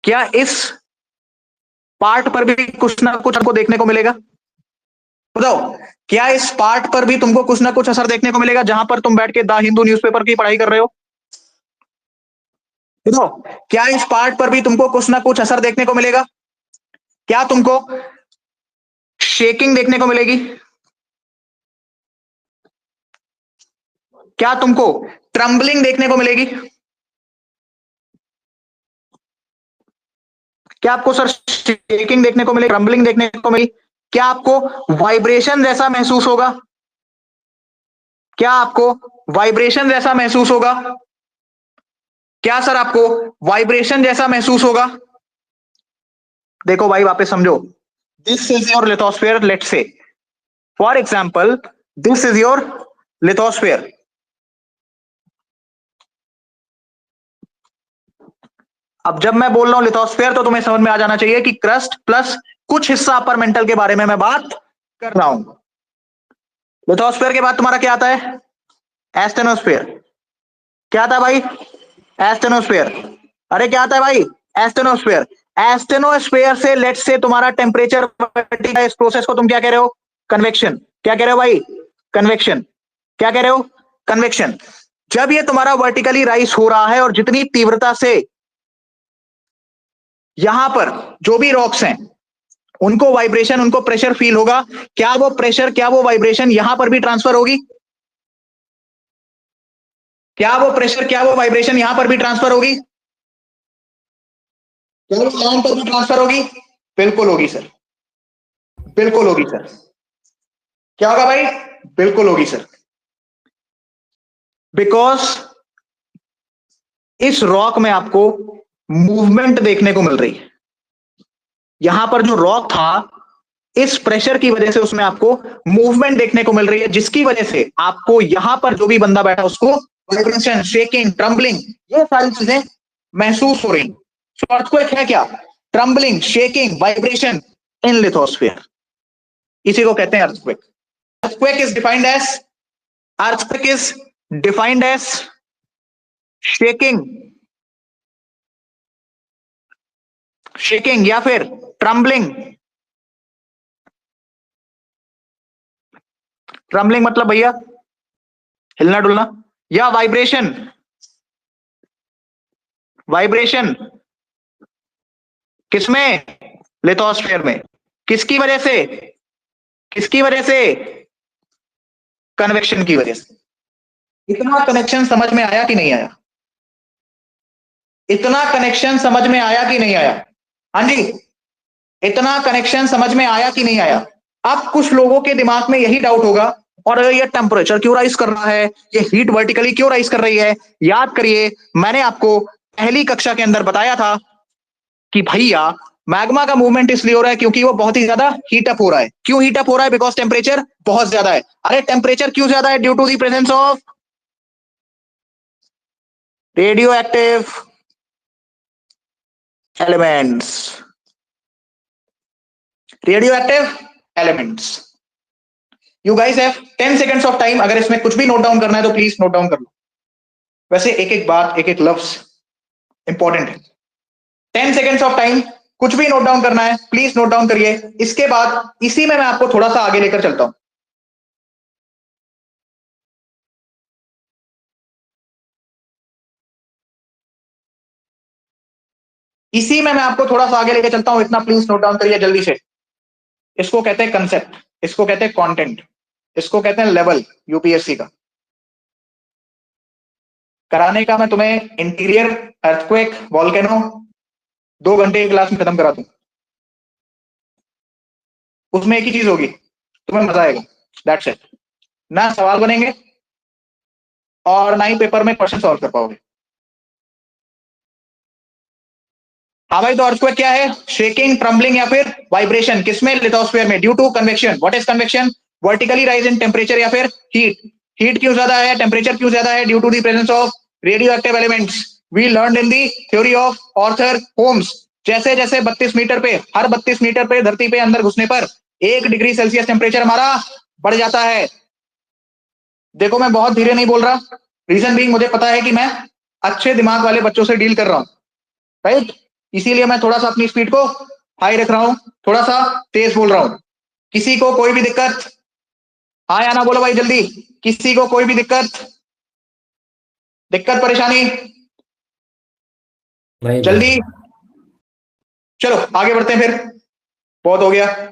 क्या इस पार्ट पर भी कुछ ना कुछ आपको देखने को मिलेगा? बताओ, क्या इस पार्ट पर भी तुमको कुछ ना कुछ असर देखने को मिलेगा जहां पर तुम बैठ के द हिंदू न्यूज़पेपर की पढ़ाई कर रहे हो? बताओ, क्या इस पार्ट पर भी तुमको कुछ ना कुछ असर देखने को मिलेगा? क्या तुमको शेकिंग देखने को मिलेगी? क्या तुमको ट्रम्बलिंग देखने को मिलेगी? क्या आपको सर शेकिंग देखने को मिलेगी, ट्रम्बलिंग देखने को मिलेगी? क्या आपको वाइब्रेशन जैसा महसूस होगा? क्या आपको वाइब्रेशन जैसा महसूस होगा? क्या सर आपको वाइब्रेशन जैसा महसूस होगा? देखो भाई वापस समझो, this is your lithosphere, let's say for example this is your lithosphere. अब जब मैं बोल रहा हूं लिथोस्फीयर तो तुम्हें समझ में आ जाना चाहिए कि क्रस्ट प्लस कुछ हिस्सा अपर मेंटल के बारे में मैं बात कर रहा हूं। लिथोस्फीयर के बाद तुम्हारा क्या आता है? एस्टेनोस्फीयर। क्या आता है भाई? एस्टेनोस्फीयर। अरे क्या आता है भाई? एस्टेनोस्फीयर। एस्टेनोस्फीयर से लेट्स से तुम्हारा टेम्परेचर बढ़ेगा, इस प्रोसेस को तुम क्या कह रहे हो? कन्वेक्शन। क्या कह रहे हो भाई? कन्वेक्शन। क्या कह रहे हो? कन्वेक्शन। जब ये तुम्हारा वर्टिकली राइज हो रहा है और जितनी तीव्रता से यहां पर जो भी रॉक्स हैं उनको वाइब्रेशन, उनको प्रेशर फील होगा, क्या वो प्रेशर, क्या वो वाइब्रेशन यहां पर भी ट्रांसफर होगी? क्या वो प्रेशर, क्या वो वाइब्रेशन यहां पर भी ट्रांसफर होगी? क्या वो यहां पर भी ट्रांसफर होगी? बिल्कुल होगी सर, बिल्कुल होगी सर। क्या होगा भाई? बिल्कुल होगी सर। बिकॉज इस रॉक में आपको मूवमेंट देखने को मिल रही है। यहां पर जो रॉक था, इस प्रेशर की वजह से उसमें आपको मूवमेंट देखने को मिल रही है, जिसकी वजह से आपको यहां पर जो भी बंदा बैठा उसको वाइब्रेशन, शेकिंग, ट्रम्बलिंग, ये सारी चीजें महसूस हो रही। सो अर्थक्वेक है क्या? Trembling, shaking, vibration in lithosphere, इसी को कहते हैं earthquake. Earthquake is defined as, earthquake is defined as shaking, shaking या फिर ट्रम्बलिंग। ट्रम्बलिंग मतलब भैया हिलना डुलना, या वाइब्रेशन। वाइब्रेशन किसमें? लिथोस्फीयर में। किसकी वजह से? किसकी वजह से? कन्वेक्शन की वजह से। इतना कनेक्शन समझ में आया कि नहीं आया? इतना कनेक्शन समझ में आया कि नहीं आया? हाँ जी, इतना कनेक्शन समझ में आया कि नहीं आया? अब कुछ लोगों के दिमाग में यही डाउट होगा, और ये टेम्परेचर क्यों राइज कर रहा है, ये हीट वर्टिकली क्यों राइज कर रही है? याद करिए, मैंने आपको पहली कक्षा के अंदर बताया था कि भैया मैग्मा का मूवमेंट इसलिए हो रहा है क्योंकि वो बहुत ही ज्यादा हीट अप हो रहा है। क्यों हीट अप हो रहा है? बिकॉज टेम्परेचर बहुत ज्यादा है। अरे टेम्परेचर क्यों ज्यादा है? Due to the presence of radio active elements. Radio active elements. You guys have 10 seconds of time, अगर इसमें कुछ भी नोट डाउन करना है तो प्लीज नोट डाउन कर लो। वैसे एक एक बात, एक एक लफ्ज इंपॉर्टेंट है। 10 सेकंड्स ऑफ टाइम, कुछ भी नोट डाउन करना है प्लीज नोट डाउन करिए। इसके बाद इसी में मैं आपको थोड़ा सा आगे लेकर चलता हूं। इसी में मैं आपको थोड़ा सा आगे लेकर चलता हूं, इतना प्लीज नोट डाउन करिए जल्दी से। इसको कहते हैं कंसेप्ट, इसको कहते हैं कंटेंट, इसको कहते हैं लेवल यूपीएससी का। कराने का मैं तुम्हें इंटीरियर अर्थक्वेक वॉल्केनो 2 घंटे की क्लास में खत्म करा दूं। उसमें एक ही चीज होगी, तुम्हें मजा आएगा, दैट्स इट। ना सवाल बनेंगे और ना ही पेपर में क्वेश्चन सॉल्व कर पाओगे। हाँ भाई, तो अर्थक्वेक क्या है? शेकिंग, ट्रम्बलिंग या फिर वाइब्रेशन, किसमें? लिथोस्फीयर में, due to convection. What is convection? Vertically rise in temperature या फिर हीट। हीट क्यों ज्यादा है, टेम्परेचर क्यों ज्यादा है? Due to the presence of radio active elements. We learn in the theory of Arthur Holmes. जैसे जैसे 32 मीटर पे, हर 32 मीटर पे धरती पे अंदर घुसने पर 1 डिग्री सेल्सियस टेम्परेचर हमारा बढ़ जाता है। देखो मैं बहुत धीरे नहीं बोल रहा, रीजन बीइंग मुझे पता है कि मैं अच्छे दिमाग वाले बच्चों से डील कर रहा हूं, राइट? इसीलिए मैं थोड़ा सा अपनी स्पीड को हाई रख रहा हूं, थोड़ा सा तेज बोल रहा हूं। किसी को कोई भी दिक्कत? हाँ या ना बोलो भाई जल्दी। किसी को कोई भी दिक्कत, दिक्कत परेशानी? नहीं जल्दी भाई। चलो आगे बढ़ते हैं फिर, बहुत हो गया।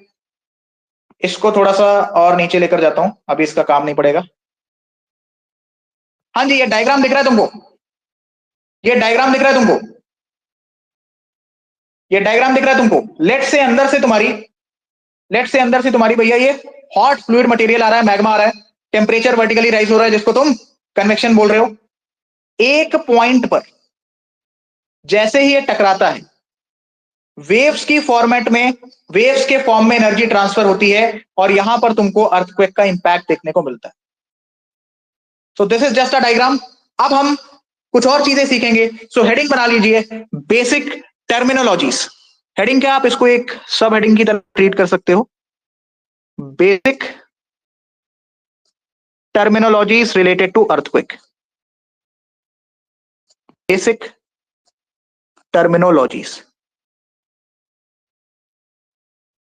इसको थोड़ा सा और नीचे लेकर जाता हूं, अभी इसका काम नहीं पड़ेगा। हाँ जी, ये डायग्राम दिख रहा है तुमको? ये डायग्राम दिख रहा है तुमको? ये डायग्राम दिख रहा है तुमको? लेट से अंदर से तुम्हारी, लेट से अंदर से तुम्हारी भैया ये हॉट फ्लूइड मटेरियल आ रहा है, मैग्मा आ रहा है, टेम्परेचर वर्टिकली राइज हो रहा है, जिसको तुम कन्वेक्शन बोल रहे हो। एक पॉइंट पर जैसे ही ये टकराता है, वेव्स की फॉर्मेट में, वेव्स के फॉर्म में एनर्जी ट्रांसफर होती है, और यहां पर तुमको अर्थक्वेक का इंपैक्ट देखने को मिलता है। So this is just a diagram. अब हम कुछ और चीजें सीखेंगे। सो हेडिंग बना लीजिए, बेसिक टर्मिनोलॉजीज। हेडिंग क्या, आप इसको एक सब हेडिंग की तरह ट्रीट कर सकते हो। Basic terminologies related to earthquake. Basic terminologies,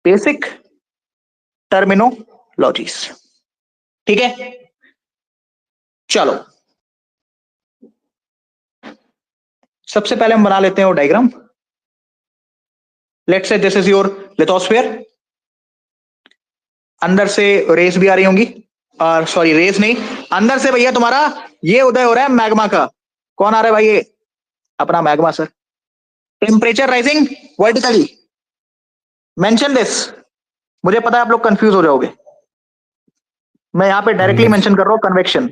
basic terminologies. ठीक है, चलो सबसे पहले हम बना लेते हैं वो diagram. Let's say this is your lithosphere. अंदर से रेस भी आ रही होंगी, और सॉरी रेस नहीं, अंदर से भैया तुम्हारा ये उदय हो रहा है मैग्मा का। कौन आ रहा है भाई? ये अपना magma sir. Temperature rising vertically, mention this. मुझे पता है आप लोग कंफ्यूज हो जाओगे, मैं यहां पे डायरेक्टली मेंशन कर रहा हूं कन्वेक्शन।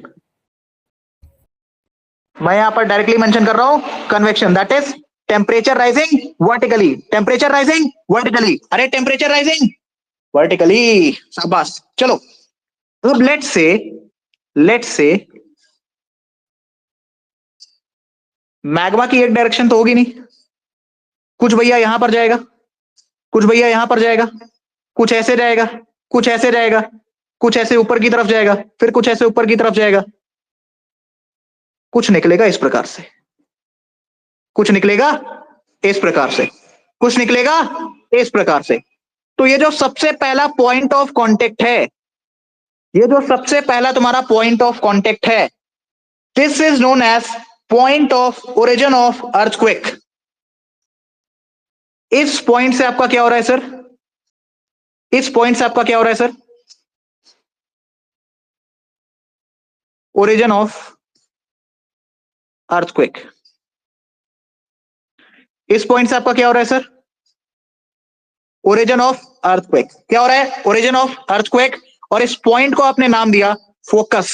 मैं यहां पर डायरेक्टली मेंशन कर रहा हूं convection, that is temperature rising vertically, temperature rising vertically. अरे टेम्परेचर राइजिंग वर्टिकली, शाबाश। चलो अब लेट्स से मैग्मा की एक डायरेक्शन तो होगी नहीं, कुछ भैया यहां पर जाएगा, कुछ भैया यहां पर जाएगा, कुछ ऐसे जाएगा, कुछ ऐसे जाएगा, कुछ ऐसे ऊपर की तरफ जाएगा, फिर कुछ ऐसे ऊपर की तरफ जाएगा, कुछ निकलेगा इस प्रकार से, कुछ निकलेगा इस प्रकार से, कुछ निकलेगा इस प्रकार से। तो ये जो सबसे पहला पॉइंट ऑफ कांटेक्ट है, ये जो सबसे पहला तुम्हारा पॉइंट ऑफ कांटेक्ट है, this is known as point of origin of earthquake. इस पॉइंट से आपका क्या हो रहा है सर? इस पॉइंट से आपका क्या हो रहा है सर? Origin of earthquake. इस पॉइंट से आपका क्या हो रहा है सर? Origin of earthquake. क्या हो रहा है? Origin of earthquake. और इस पॉइंट को आपने नाम दिया फोकस।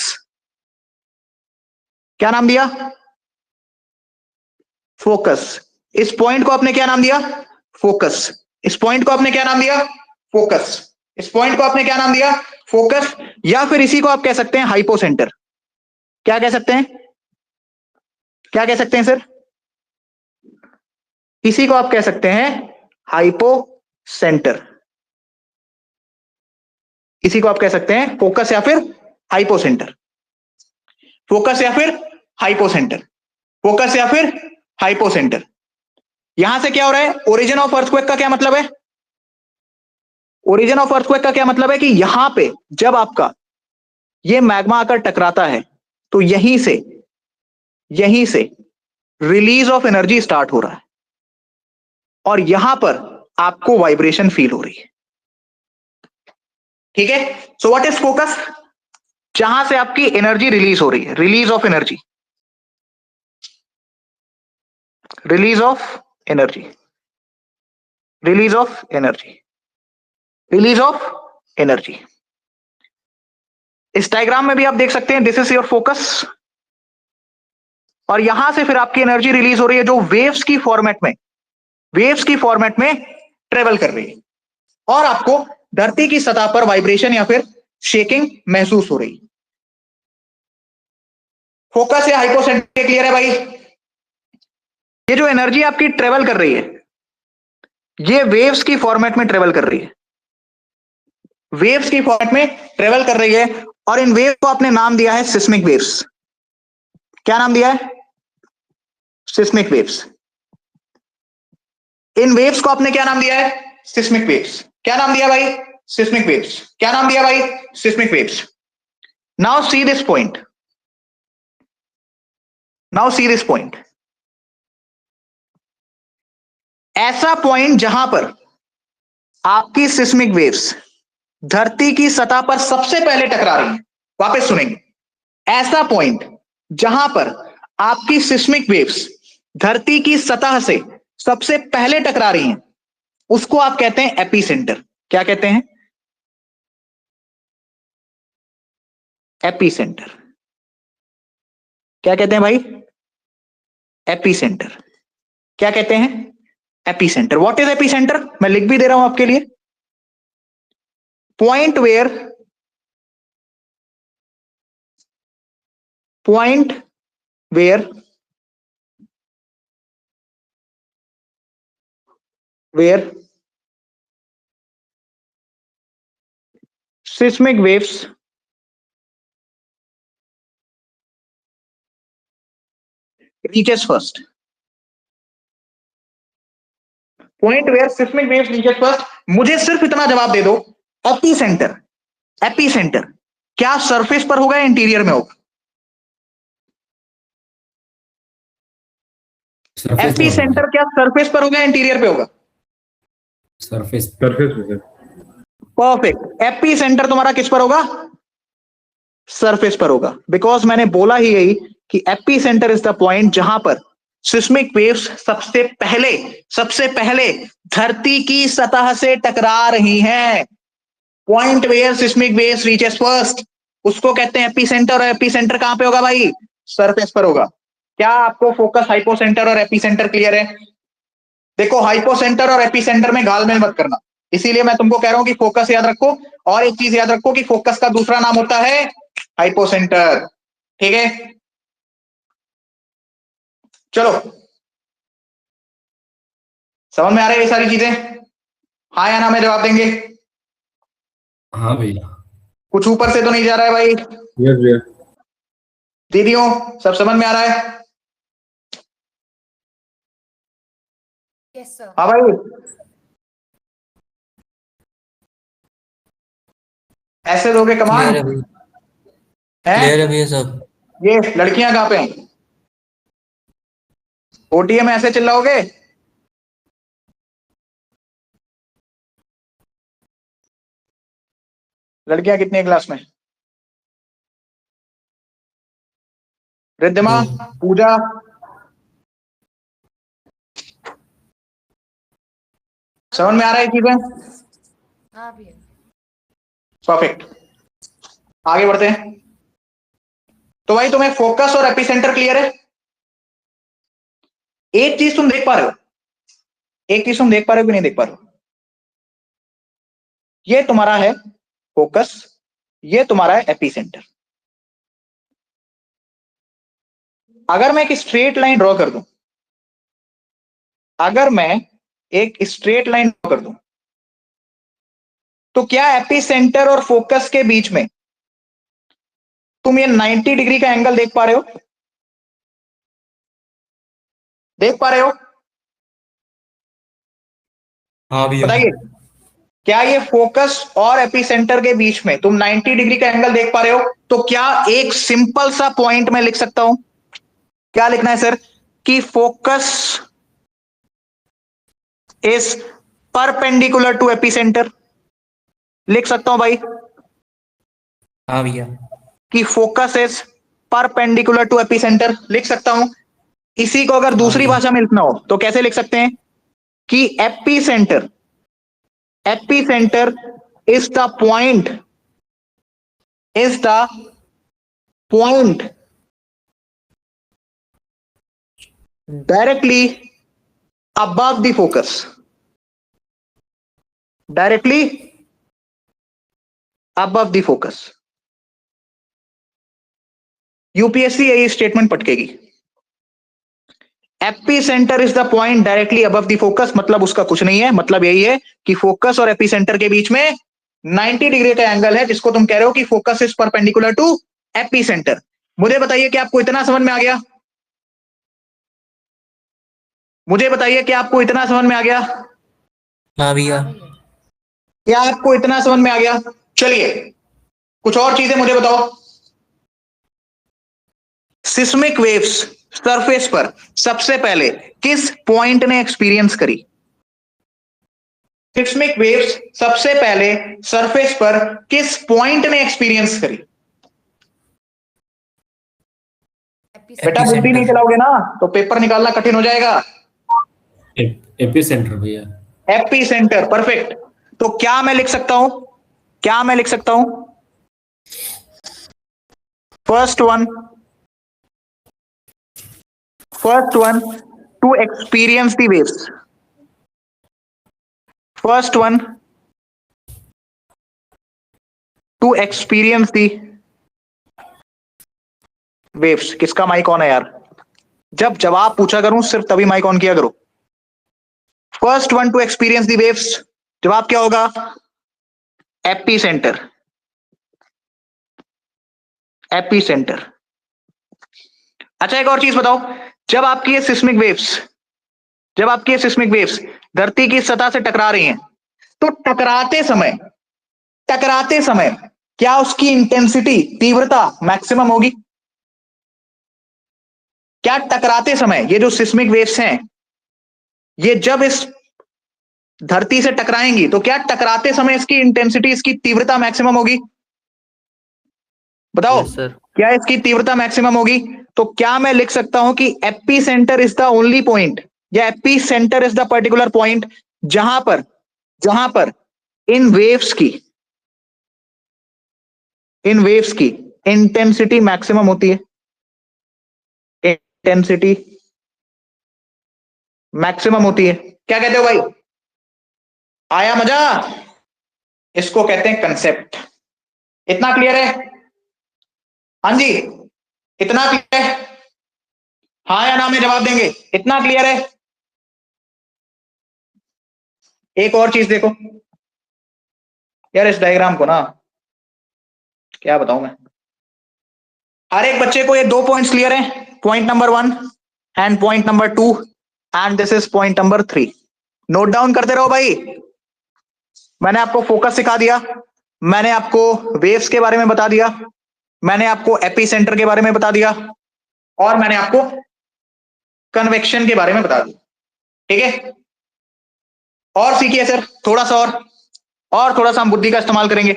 क्या नाम दिया? फोकस। इस पॉइंट को आपने क्या नाम दिया? फोकस। इस पॉइंट को आपने क्या नाम दिया? फोकस। इस पॉइंट को आपने क्या नाम दिया? फोकस। या फिर इसी को आप कह सकते हैं हाइपोसेंटर। क्या कह सकते हैं? क्या कह सकते हैं सर? इसी को आप कह सकते हैं हाइपोसेंटर। इसी को आप कह सकते हैं फोकस या फिर हाइपोसेंटर। फोकस या फिर हाइपोसेंटर। फोकस या फिर हाइपोसेंटर। यहां से क्या हो रहा है? ओरिजिन ऑफ अर्थक्वेक का क्या मतलब है? ओरिजिन ऑफ अर्थक्वेक का क्या मतलब है कि यहां पे जब आपका ये मैग्मा आकर टकराता है, तो यहीं से रिलीज ऑफ एनर्जी स्टार्ट हो रहा है, और यहां पर आपको वाइब्रेशन फील हो रही है। ठीक है, सो व्हाट इज फोकस? जहां से आपकी एनर्जी रिलीज हो रही है, release of energy, release of energy, release of energy, release of energy. इस डायग्राम में भी आप देख सकते हैं, दिस इज योर फोकस, और यहां से फिर आपकी एनर्जी रिलीज हो रही है, जो वेव्स की फॉर्मेट में, वेव्स की फॉर्मेट में ट्रेवल कर रही है, और आपको धरती की सतह पर वाइब्रेशन या फिर शेकिंग महसूस हो रही है। फोकस या हाइपोसेंटर क्लियर है भाई? ये जो एनर्जी आपकी ट्रेवल कर रही है, ये वेव्स की फॉर्मेट में ट्रेवल कर रही है, वेव्स की फॉर्मेट में ट्रेवल कर रही है, और इन वेव को आपने नाम दिया है सिस्मिक वेव्स। क्या नाम दिया है? Seismic waves. इन वेव्स को आपने क्या नाम दिया है? Seismic waves. क्या नाम दिया भाई? Seismic waves. क्या नाम दिया भाई? Seismic waves. Now see this point, now see this point. ऐसा पॉइंट जहां पर आपकी सिस्मिक वेव्स धरती की सतह पर सबसे पहले टकरा रही है। वापस सुनेंगे, ऐसा पॉइंट जहां पर आपकी सिस्मिक वेव्स धरती की सतह से सबसे पहले टकरा रही हैं, उसको आप कहते हैं एपिसेंटर। क्या कहते हैं? एपीसेंटर। क्या कहते हैं भाई? एपीसेंटर। क्या कहते हैं? एपीसेंटर। What is epicentre? मैं लिख भी दे रहा हूं आपके लिए। Point where seismic waves reaches first. Point where seismic waves reaches first. मुझे सिर्फ इतना जवाब दे दो, एपीसेंटर। एपीसेंटर क्या सरफेस पर होगा या इंटीरियर में होगा? एपीसेंटर क्या सरफेस पर होगा या इंटीरियर पे होगा? Surface surface. परफेक्ट। एपीसेंटर तुम्हारा किस पर होगा? सरफेस पर होगा। बिकॉज मैंने बोला ही यही कि एपीसेंटर इज द पॉइंट जहां पर सिस्मिक वेव्स सबसे पहले धरती की सतह से टकरा रही हैं। Point where seismic waves reaches first, उसको कहते हैं एपीसेंटर। और एपीसेंटर कहां पे होगा भाई? सरफेस पर होगा। क्या आपको फोकस, हाइपोसेंटर और एपीसेंटर क्लियर है? देखो, हाइपोसेंटर और एपीसेंटर में घालमेल मत करना, इसीलिए मैं तुमको कह रहा हूं कि फोकस याद रखो। और एक चीज याद रखो कि फोकस का दूसरा नाम होता है हाइपोसेंटर। ठीक है, चलो समझ में आ रही है ये सारी चीजें? हाँ या ना में जवाब देंगे? हाँ भैया। कुछ ऊपर से तो नहीं जा रहा है भाई? यस भैया। दीदियों, सब समझ में आ रहा है? Yes sir. हाँ भाई, ऐसे दोगे कमांड? क्लियर है भैया, क्लियर है भैया सब। ये लड़कियां कहां पे हैं? ओटीए में ऐसे चिल्लाओगे? लड़कियां कितनी क्लास में? रिद्धिमा, दो। पूजा, समझ में आ रहा है चीजें? हाँ भैया। परफेक्ट, आगे बढ़ते हैं। तो भाई तुम्हें फोकस और एपीसेंटर क्लियर है? एक चीज तुम देख पा रहे हो, एक चीज तुम देख पा रहे हो कि नहीं देख पा रहे हो? ये तुम्हारा है फोकस, ये तुम्हारा है एपीसेंटर। अगर मैं एक स्ट्रेट लाइन ड्रॉ कर दूं, अगर मैं एक स्ट्रेट लाइन ड्रॉ कर दूं, तो क्या एपीसेंटर और फोकस के बीच में तुम ये 90 डिग्री का एंगल देख पा रहे हो? देख पा रहे हो? हाँ भैया। बताइए, क्या ये फोकस और एपीसेंटर के बीच में तुम 90 डिग्री का एंगल देख पा रहे हो? तो क्या एक सिंपल सा पॉइंट मैं लिख सकता हूं? क्या लिखना है सर? कि focus is perpendicular to epicentre. लिख सकता हूं भाई हाँ भैया। कि focus is perpendicular to epicentre? लिख सकता हूं। इसी को अगर दूसरी भाषा में लिखना हो तो कैसे लिख सकते हैं? कि epicentre is the point directly above the focus, directly above the focus। UPSC यही स्टेटमेंट पटकेगी। Epicentre is the point directly above the focus, मतलब उसका कुछ नहीं है, मतलब यही है कि फोकस और एपीसेंटर के बीच में 90 डिग्री का एंगल है, जिसको तुम कह रहे हो कि focus is perpendicular to epicentre. मुझे बताइए कि आपको इतना समझ में आ गया? मुझे बताइए कि आपको इतना समझ में आ गया? हाँ भैया। क्या आपको इतना समझ में आ गया? चलिए कुछ और चीजें मुझे बताओ। सिस्मिक वेव्स सरफेस पर सबसे पहले किस पॉइंट ने एक्सपीरियंस करी? सिस्मिक वेव्स सबसे पहले सरफेस पर किस पॉइंट ने एक्सपीरियंस करी? बेटा बुद्धि नहीं चलाओगे ना तो पेपर निकालना कठिन हो जाएगा। एपीसेंटर भैया। Epicentre, perfect. तो क्या मैं लिख सकता हूं? क्या मैं लिख सकता हूं? First one to experience the waves. First one to experience the waves. किसका माइक ऑन है यार? जब जवाब पूछा करूं सिर्फ तभी माइक ऑन किया करो. First one two experience the waves, जवाब क्या होगा? AP centre. AP centre. अच्छा एक और चीज बताओ, जब आपकी ये सिस्मिक वेव्स धरती की सतह से टकरा रही हैं, तो टकराते समय क्या उसकी इंटेंसिटी, तीव्रता मैक्सिमम होगी? क्या टकराते समय ये जो सिस्मिक वेव्स हैं, ये जब इस धरती से टकराएंगी तो क्या टकराते समय इसकी इंटेंसिटी, इसकी तीव्रता मैक्सिमम होगी? बताओ. Yes, sir. क्या इसकी तीव्रता मैक्सिमम होगी? तो क्या मैं लिख सकता हूं कि epicentre is the only point, या epicentre is the particular point जहां पर इन वेव्स की इंटेंसिटी मैक्सिमम होती है. इंटेंसिटी मैक्सिमम होती है. क्या कहते हो भाई? आया मजा? इसको कहते हैं कंसेप्ट. इतना क्लियर है? हाँ जी, इतना क्लियर है? हाँ या ना में जवाब देंगे. इतना क्लियर है? एक और चीज देखो यार, इस डायग्राम को ना क्या बताऊं मैं. हर एक बच्चे को ये 2 पॉइंट्स क्लियर हैं. Point number 1 and point number 2 and this is point number 3. Note down करते रहो भाई. मैंने आपको फोकस सिखा दिया, मैंने आपको वेव्स के बारे में बता दिया, मैंने आपको एपी सेंटर के बारे में बता दिया, और मैंने आपको कन्वेक्शन के बारे में बता दिया. ठीक है? और सीखिए सर थोड़ा सा, और थोड़ा सा हम बुद्धि का इस्तेमाल करेंगे.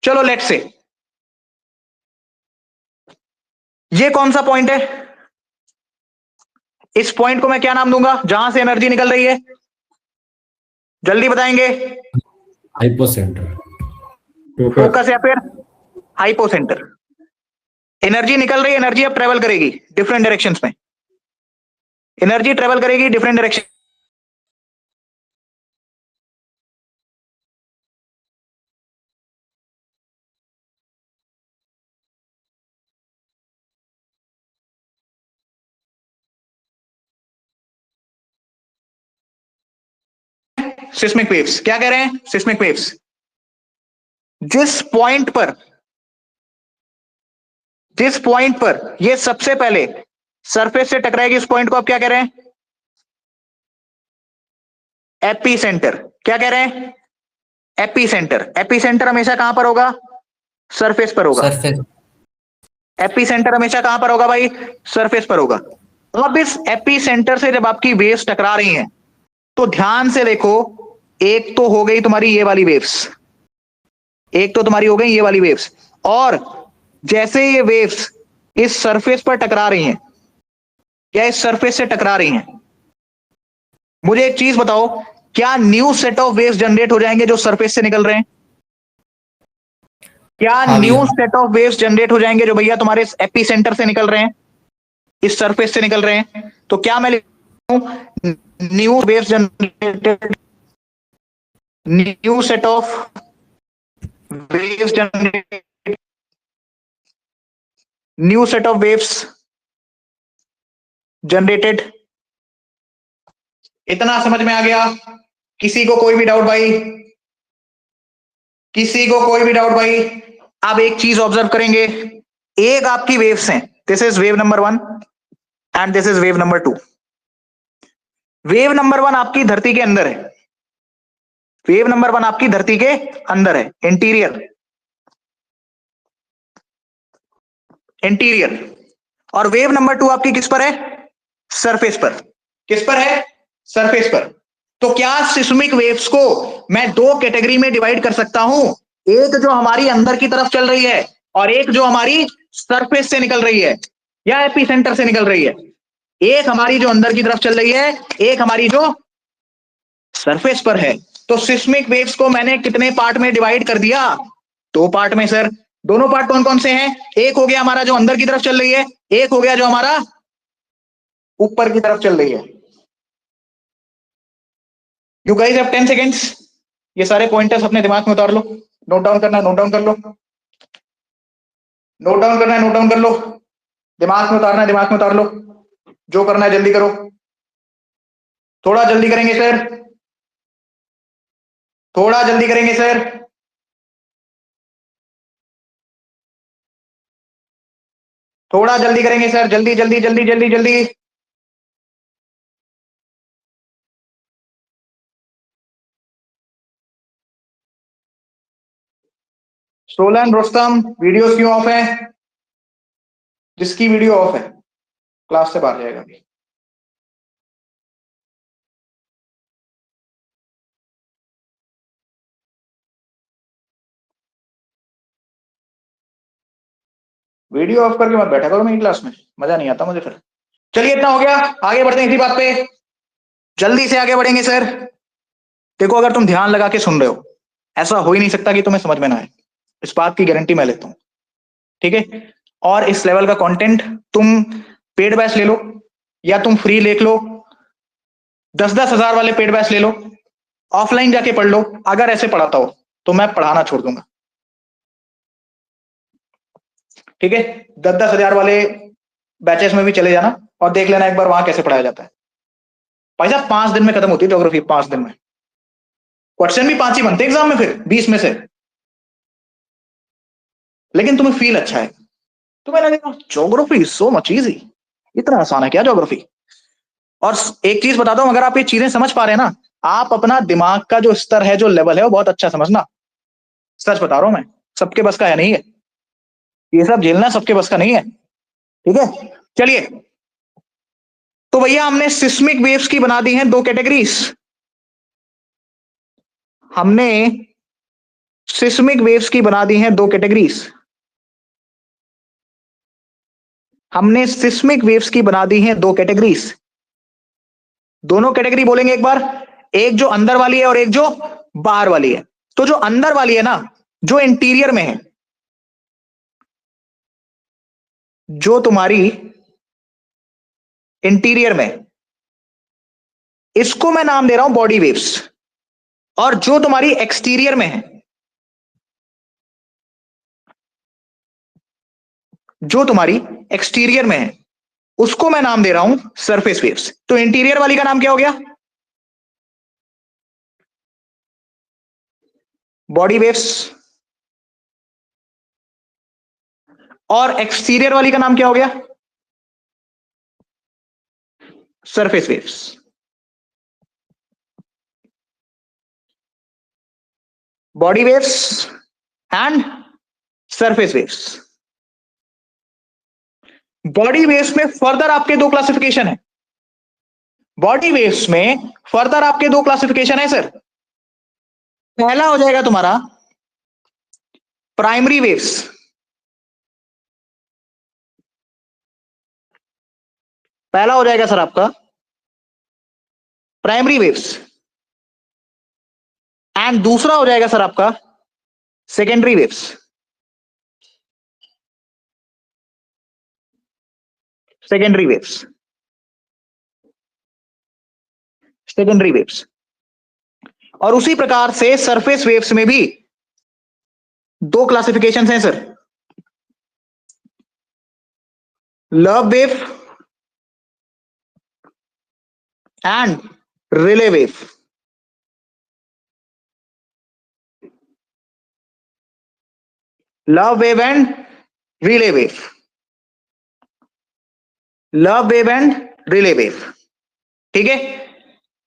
चलो लेट्स से, ये कौन सा पॉइंट है? इस पॉइंट को मैं क्या नाम दूंगा जहां से एनर्जी निकल रही है? जल्दी बताएंगे. हाइपोसेंटर. फोकस या फिर हाइपोसेंटर. एनर्जी निकल रही है, एनर्जी अब ट्रेवल करेगी डिफरेंट डायरेक्शंस में. एनर्जी ट्रेवल करेगी डिफरेंट डायरेक्शन. Seismic waves. क्या कह रहे हैं? Seismic waves. जिस पॉइंट पर ये सबसे पहले सरफेस से टकराएगी, उस पॉइंट को आप क्या कह रहे हैं? AP centre. क्या कह रहे हैं? AP centre. एपी सेंटर हमेशा कहां पर होगा? सरफेस पर होगा. Surface. एपी सेंटर हमेशा कहां पर होगा भाई? सरफेस पर होगा. अब इस एपी सेंटर से जब आपकी वेव्स टकरा रही हैं, तो ध्यान से देखो, एक तो हो गई तुम्हारी ये वाली वेव्स, और जैसे ये वेव्स इस सरफेस पर टकरा रही हैं, या इस सरफेस से टकरा रही हैं, मुझे एक चीज बताओ, क्या new set of waves generate हो जाएंगे जो सरफेस से निकल रहे हैं? क्या हाँ न्यू भैया. सेट ऑफ वेव्स जनरेट हो जाएंगे जो भैया तुम्हारे इस एपी सेंटर से निकल रहे हैं, इस सरफेस से निकल रहे हैं? तो क्या मैं लिखूं? New waves generated, new set of waves generated, new set of waves generated. इतना समझ में आ गया? किसी को कोई भी डाउट भाई? अब एक चीज ऑब्जर्व करेंगे. एक आपकी वेव्स हैं, this is wave number 1 and this is wave number 2. Wave number 1 आपकी धरती के अंदर है. वेव नंबर 1 आपकी धरती के अंदर है, इंटीरियर. और वेव नंबर 2 आपकी किस पर है? सरफेस पर. किस पर है? सरफेस पर. तो क्या सिस्मिक वेव्स को मैं 2 कैटेगरी में डिवाइड कर सकता हूं? एक जो हमारी अंदर की तरफ चल रही है, और एक जो हमारी सरफेस से निकल रही है, या एपी सेंटर से निकल रही है. एक हमारी जो अंदर की तरफ चल रही है, एक हमारी जो सरफेस पर है. तो सिस्मिक वेव्स को मैंने कितने पार्ट में डिवाइड कर दिया? 2 पार्ट में सर। दोनों पार्ट कौन कौन से हैं? एक हो गया हमारा जो अंदर की तरफ चल रही है, एक हो गया जो हमारा ऊपर की तरफ चल रही है। You guys have 10 seconds. ये सारे पॉइंटर्स अपने दिमाग में उतार लो, नोट डाउन करना है, नोट डाउन कर लो, नोट डाउन करना है, नोट डाउन कर लो, दिमाग में उतारना है, दिमाग में उतार लो, जो करना है जल्दी करो, थोड़ा जल्दी करेंगे सर, थोड़ा जल्दी करेंगे सर, थोड़ा जल्दी करेंगे सर, जल्दी जल्दी जल्दी जल्दी जल्दी। सोलन रुस्तम, वीडियोस क्यों ऑफ है? जिसकी वीडियो ऑफ है क्लास से बाहर जाएगा अभी। वीडियो ऑफ करके मत बैठा करो मेरी क्लास में, मजा नहीं आता मुझे फिर। चलिए इतना हो गया, आगे बढ़ते हैं इसी बात पे, जल्दी से आगे बढ़ेंगे सर। देखो अगर तुम ध्यान लगा के सुन रहे हो, ऐसा हो ही नहीं सकता कि तुम्हें समझ में ना आए, इस बात की गारंटी मैं लेता हूं, ठीक है? और इस लेवल का कंटेंट तुम पेड बैच ले लो या तुम फ्री ले लो, 10-10 हजार वाले पेड बैच ले लो, ऑफलाइन जाके पढ़ लो। अगर ऐसे पढ़ाता हो तो मैं पढ़ाना छोड़ दूंगा, ठीक है? 10-10 हजार वाले बैचेस में भी चले जाना और देख लेना एक बार वहां कैसे पढ़ाया जाता है। भाई साहब 5 दिन में खत्म होती है ज्योग्राफी, 5 दिन में। क्वेश्चन भी 5 ही बनते एग्जाम में फिर 20 में से, लेकिन तुम्हें फील अच्छा है। तो मैंने देखा ज्योग्राफी सो मच इजी, इतना आसान है क्या ज्योग्राफी? और एक चीज बताता हूं, अगर आप ये चीजें समझ पा रहे हैं ना, आप अपना दिमाग का जो स्तर है, जो लेवल है, वो बहुत अच्छा समझना। सच बता रहा हूं मैं, सबके बस का है नहीं है ये सब झेलना, सबके बस का नहीं है, ठीक है? चलिए, तो भैया हमने सिस्मिक वेव्स की बना दी हैं 2 कैटेगरीज। हमने सिस्मिक वेव्स की बना दी हैं 2 कैटेगरीज। हमने सिस्मिक वेव्स की बना दी हैं 2 कैटेगरीज। दोनों कैटेगरी बोलेंगे एक बार, एक जो अंदर वाली है और एक जो बाहर वाली है। तो जो अंदर वाली है ना, जो इंटीरियर में है, जो तुम्हारी इंटीरियर में, इसको मैं नाम दे रहा हूं बॉडी वेव्स। और जो तुम्हारी एक्सटीरियर में है, जो तुम्हारी एक्सटीरियर में है, उसको मैं नाम दे रहा हूं सरफेस वेव्स। तो इंटीरियर वाली का नाम क्या हो गया? Body waves. और एक्सटीरियर वाली का नाम क्या हो गया? Surface waves. Body waves and surface waves. Body waves में फर्दर आपके 2 क्लासिफिकेशन है। बॉडी वेव्स में फर्दर आपके 2 क्लासिफिकेशन है सर। पहला हो जाएगा तुम्हारा प्राइमरी वेव्स। पहला हो जाएगा सर आपका प्राइमरी वेव्स, एंड दूसरा हो जाएगा सर आपका secondary waves. Secondary waves, secondary waves. और उसी प्रकार से सरफेस वेव्स में भी 2 क्लासिफिकेशंस हैं sir, love wave and relay wave. Love wave and relay wave, love wave and relay wave, ठीक है?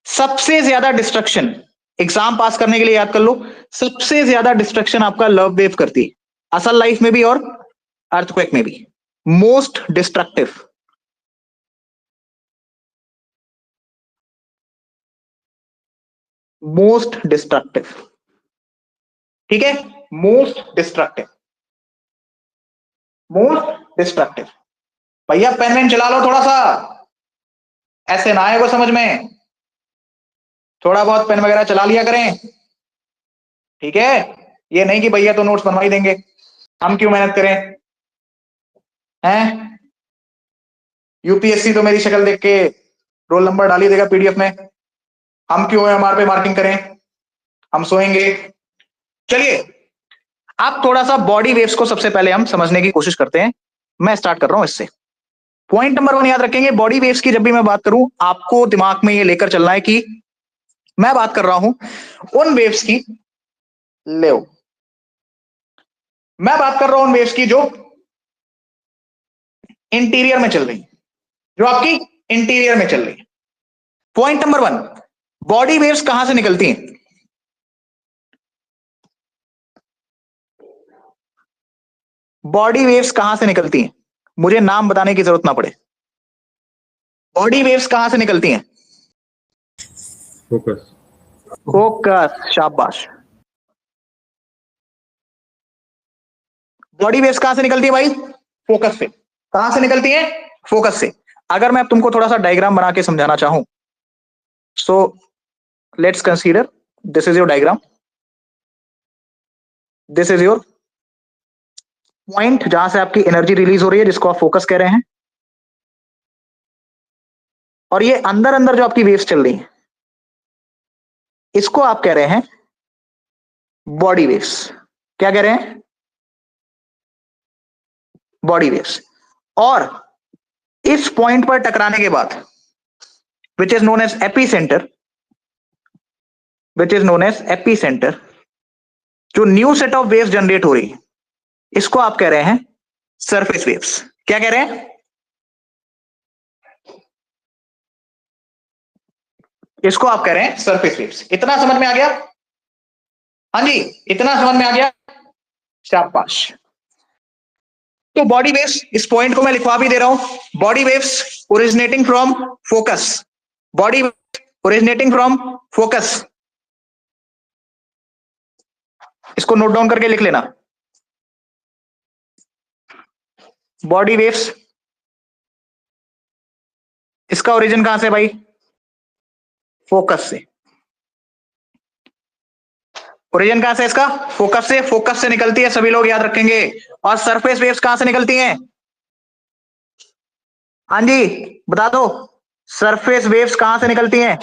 सबसे ज्यादा डिस्ट्रक्शन, एग्जाम पास करने के लिए याद कर लो, सबसे ज्यादा डिस्ट्रक्शन आपका लव वेव करती है, असल लाइफ में भी और अर्थक्वेक में भी। मोस्ट डिस्ट्रक्टिव, मोस्ट डिस्ट्रक्टिव, ठीक है? Most destructive, most destructive. भैया पेन वेन चला लो थोड़ा सा, ऐसे ना आएगा समझ में। थोड़ा बहुत पेन वगैरह चला लिया करें, ठीक है। ये नहीं कि भैया तो नोट्स बनवा ही देंगे, हम क्यों मेहनत करें हैं। यूपीएससी तो मेरी शक्ल देख के रोल नंबर डाल ही देगा पीडीएफ में, हम क्यों एमआर पे मार्किंग करें, हम सोएंगे। चलिए अब थोड़ा सा बॉडी वेव्स को सबसे पहले हम समझने की कोशिश करते हैं। मैं स्टार्ट कर रहा हूं इससे। पॉइंट नंबर 1 याद रखेंगे, बॉडी वेव्स की जब भी मैं बात करूं आपको दिमाग में ये लेकर चलना है कि मैं बात कर रहा हूं उन वेव्स की, ले मैं बात कर रहा हूं उन वेव्स की जो इंटीरियर में चल रही, जो आपकी इंटीरियर में चल रही। पॉइंट नंबर 1, बॉडी वेव्स कहां से निकलती हैं? बॉडी वेव्स कहां से निकलती हैं? मुझे नाम बताने की जरूरत ना पड़े। बॉडी वेव्स कहां से निकलती हैं? फोकस। फोकस, शाबाश। बॉडी वेव्स कहां से निकलती है भाई? फोकस से। कहां से निकलती है? फोकस से। अगर मैं तुमको थोड़ा सा डायग्राम बना के समझाना चाहूं, so let's consider this is your diagram, this is your point जहां से आपकी एनर्जी रिलीज हो रही है, जिसको आप फोकस कह रहे हैं, और ये अंदर अंदर जो आपकी वेव्स चल रही हैं इसको आप कह रहे हैं बॉडी वेव्स। क्या कह रहे हैं? Body waves. और इस पॉइंट पर टकराने के बाद which is known as epicentre, which is known as epicentre, जो new set of waves generate हो रही है इसको आप कह रहे हैं सरफेस वेव्स। क्या कह रहे हैं? इसको आप कह रहे हैं सरफेस वेव्स। इतना समझ में आ गया? हाँ जी, इतना समझ में आ गया, शाबाश। तो बॉडी वेव्स, इस पॉइंट को मैं लिखवा भी दे रहा हूं, body waves originating from focus, body originating from focus. इसको नोट डाउन करके लिख लेना, बॉडी वेव्स, इसका ओरिजिन कहां से भाई? फोकस से। ओरिजिन कहां से इसका? फोकस से। फोकस से निकलती है, सभी लोग याद रखेंगे। और सरफेस वेव्स कहां से निकलती हैं? हाँ जी बता दो, सरफेस वेव्स कहां से निकलती हैं?